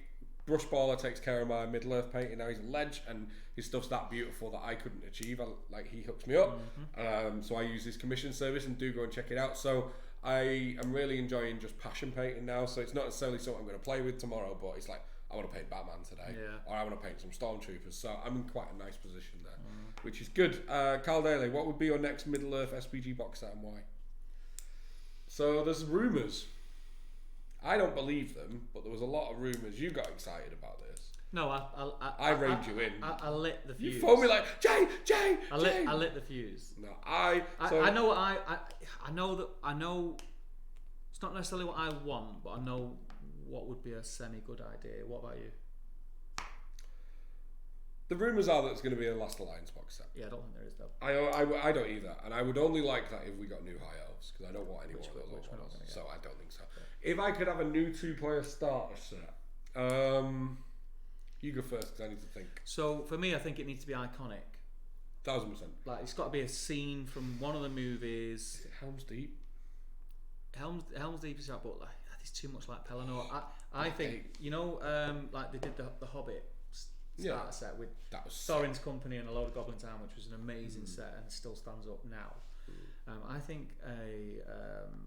Brushballer takes care of my Middle-earth painting. Now he's a ledge, and his stuff's that beautiful that I couldn't achieve. Like, he hooks me up. So I use his commission service and do go and check it out. So I am really enjoying just passion painting now. So it's not necessarily something I'm going to play with tomorrow, but it's like, I want to paint Batman today, or I want to paint some Stormtroopers. So I'm in quite a nice position there, which is good. Carl Daly, what would be your next Middle-earth SPG box set and why? So there's rumours. I don't believe them, but there was a lot of rumours. You got excited about this. No, I reined you in. I lit the fuse. You phoned me like, Jay. I lit the fuse. No, I know what I know. It's not necessarily what I want, but I know what would be a semi-good idea. What about you? The rumours are that it's going to be a Last Alliance box set. Yeah, I don't think there is though. I don't either, and I would only like that if we got new high elves, because I don't want any more of those old models. So I don't think so. Yeah. If I could have a new 2-player starter set, you go first because I need to think. So for me, I think it needs to be iconic. 1000%. Like, it's got to be a scene from one of the movies. Is it Helm's Deep? Helm's Deep is that, but like, it's too much like Pelennor. I think, you know, like they did the Hobbit starter set with Thorin's Company and a load of Goblin Town, which was an amazing set and still stands up now. I think a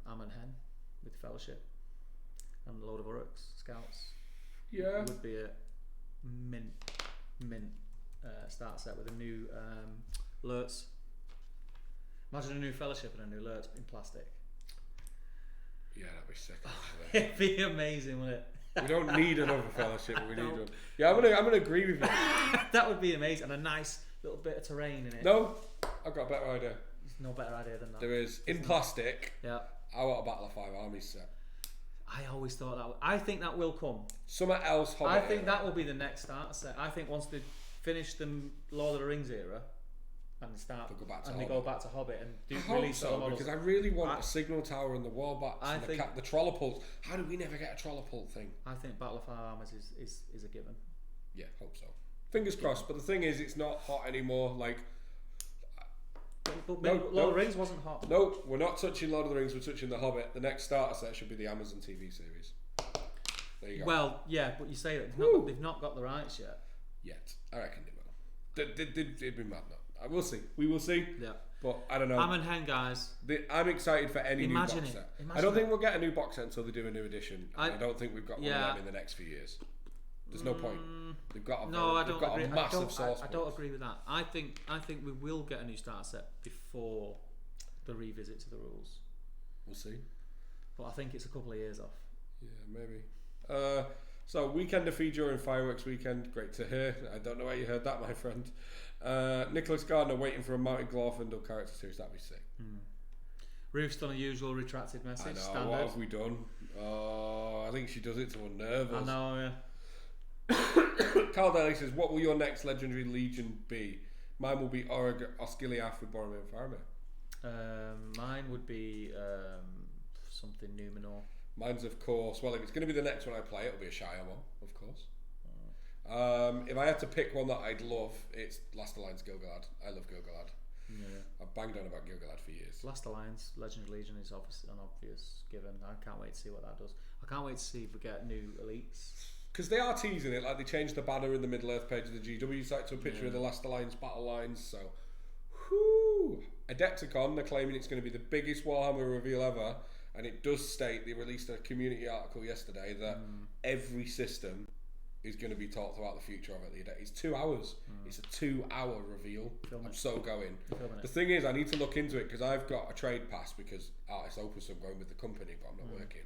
Amon Hen with Fellowship and a load of Uruks Scouts would be a mint starter set with a new Lurtz. Imagine a new Fellowship and a new Lurtz in plastic. Yeah, that'd be sick. It'd be amazing, wouldn't it? We don't need another Fellowship, we need one. Yeah, I'm gonna agree with you. That would be amazing, and a nice little bit of terrain in it. No, I've got a better idea. There's no better idea than that. There is. In plastic, yeah. I want a Battle of 5 Armies set. I always thought that. I think that will come. Something else. Hobbit I think that will be the next starter set. I think once they finish the Lord of the Rings era, and they go back to Hobbit and release all the models. Because I really want a Signal Tower and the Warbats and the Trollopult. How do we never get a Trollopult thing? I think Battle of Fire Armies is a given. Yeah, hope so. Fingers crossed. But the thing is, it's not hot anymore. Like, Lord of the Rings wasn't hot. No, we're not touching Lord of the Rings. We're touching the Hobbit. The next starter set should be the Amazon TV series. There you go. Well, yeah, but you say that they've not got the rights yet. Yet, I reckon they will. It'd be mad. I will see. We will see. Yeah. But I don't know. Amon Hen, guys. I'm excited for any new box set. I don't think we'll get a new box set until they do a new edition. I don't think we've got one of them in the next few years. There's no point. They've got a massive source. I don't agree with that. I think we will get a new starter set before the revisit to the rules. We'll see. But I think it's a couple of years off. Yeah, maybe. So weekend of fee during fireworks weekend. Great to hear. I don't know where you heard that, my friend. Nicholas Gardner waiting for a mounted Glorfindel character series. That'd be sick. Ruth's done a usual retracted message. I know. Standard. What have we done? Oh, I think she does it to unnerve us. I know. Yeah. Carl Daly says, "What will your next legendary legion be?" Mine will be Osgiliath with Boromir and Faramir. Mine would be something Numenor. Mine's, of course, well, if it's going to be the next one I play, it'll be a Shire one, of course. If I had to pick one that I'd love, it's Last Alliance Gil-galad. I love Gil-galad. Yeah. I've banged on about Gil-galad for years. Last Alliance, Legendary Legion is obviously an obvious given. I can't wait to see what that does. I can't wait to see if we get new elites. Because they are teasing it, like they changed the banner in the Middle-earth page of the GW site to a picture of the Last Alliance battle lines, so... Whoo! Adepticon, they're claiming it's going to be the biggest Warhammer reveal ever, and it does state, they released a community article yesterday, that every system is going to be talked about the future of it. It's 2 hours. It's a 2-hour reveal. I'm so going. The thing is, I need to look into it, because I've got a trade pass, because Artis Opus, I'm going with the company, but I'm not working.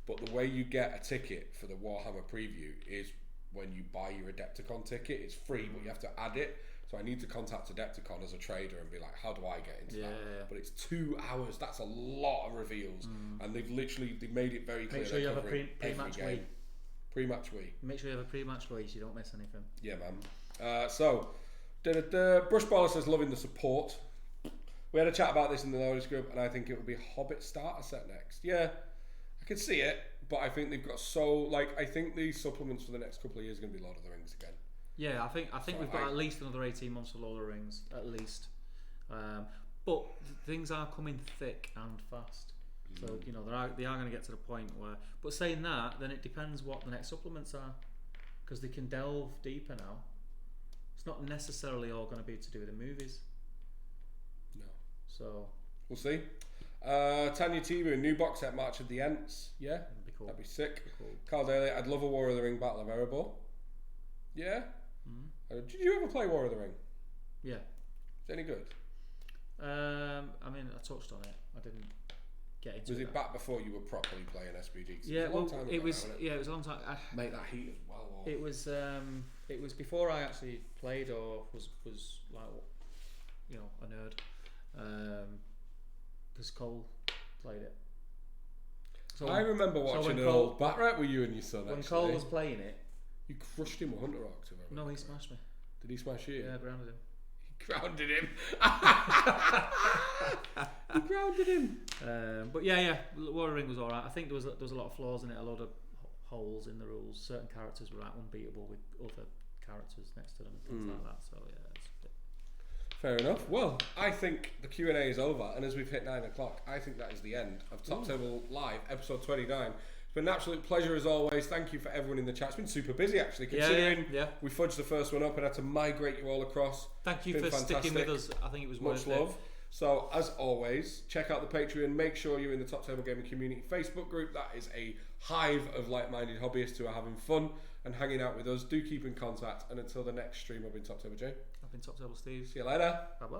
But the way you get a ticket for the Warhammer preview is when you buy your Adepticon ticket. It's free, but you have to add it. So I need to contact Adepticon as a trader and be like, how do I get into that? Yeah. But it's 2 hours. That's a lot of reveals. And they've made it very clear. Make sure you have a pre-match week. Pre-match week. Make sure you have a pre-match week so you don't miss anything. Yeah, man. Brushballer says, loving the support. We had a chat about this in the Lotus group, and I think it will be a Hobbit starter set next. Yeah, I can see it, but I think they've got I think these supplements for the next couple of years are going to be Lord of the Rings again. Yeah, I think we've got at least another 18 months of Lord of the Rings, at least. But things are coming thick and fast. So they are going to get to the point where. But saying that, then it depends what the next supplements are, because they can delve deeper now. It's not necessarily all going to be to do with the movies. No. So we'll see. Tanya Timu, new box set, March of the Ents. Yeah, that'd be cool. That'd be sick. That'd be cool. Carl Daly, I'd love a War of the Ring Battle of Erebor. Yeah. Did you ever play War of the Ring? Yeah. Is it any good? I mean, I touched on it. I didn't get into it. Was it back before you were properly playing SBG? Yeah, it was a long time ago it was. now, Yeah, it was a long time. Make that heat as well. Or... It was before I actually played or was like, a nerd. Because Cole played it. So I remember watching an old bat rap with you and your son. When Cole was playing it, you crushed him with Hunter Ox. No, he smashed me. Did he smash you? Yeah, I grounded him. He grounded him. He grounded him. But yeah, War of the Ring was alright. I think there was a lot of flaws in it, a lot of holes in the rules. Certain characters were unbeatable with other characters next to them and things like that. So yeah, it's a bit... Fair enough. Well, I think the Q&A is over, and as we've hit 9 o'clock, I think that is the end of Top Table Live, episode 29. It's been an absolute pleasure as always. Thank you for everyone in the chat. It's been super busy actually, considering we fudged the first one up and had to migrate you all across. Thank you for sticking with us. I think it was much love. So as always, check out the Patreon. Make sure you're in the Top Table Gaming Community Facebook group. That is a hive of like-minded hobbyists who are having fun and hanging out with us. Do keep in contact. And until the next stream, I've been Top Table Jay. I've been Top Table Steve. See you later. Bye bye.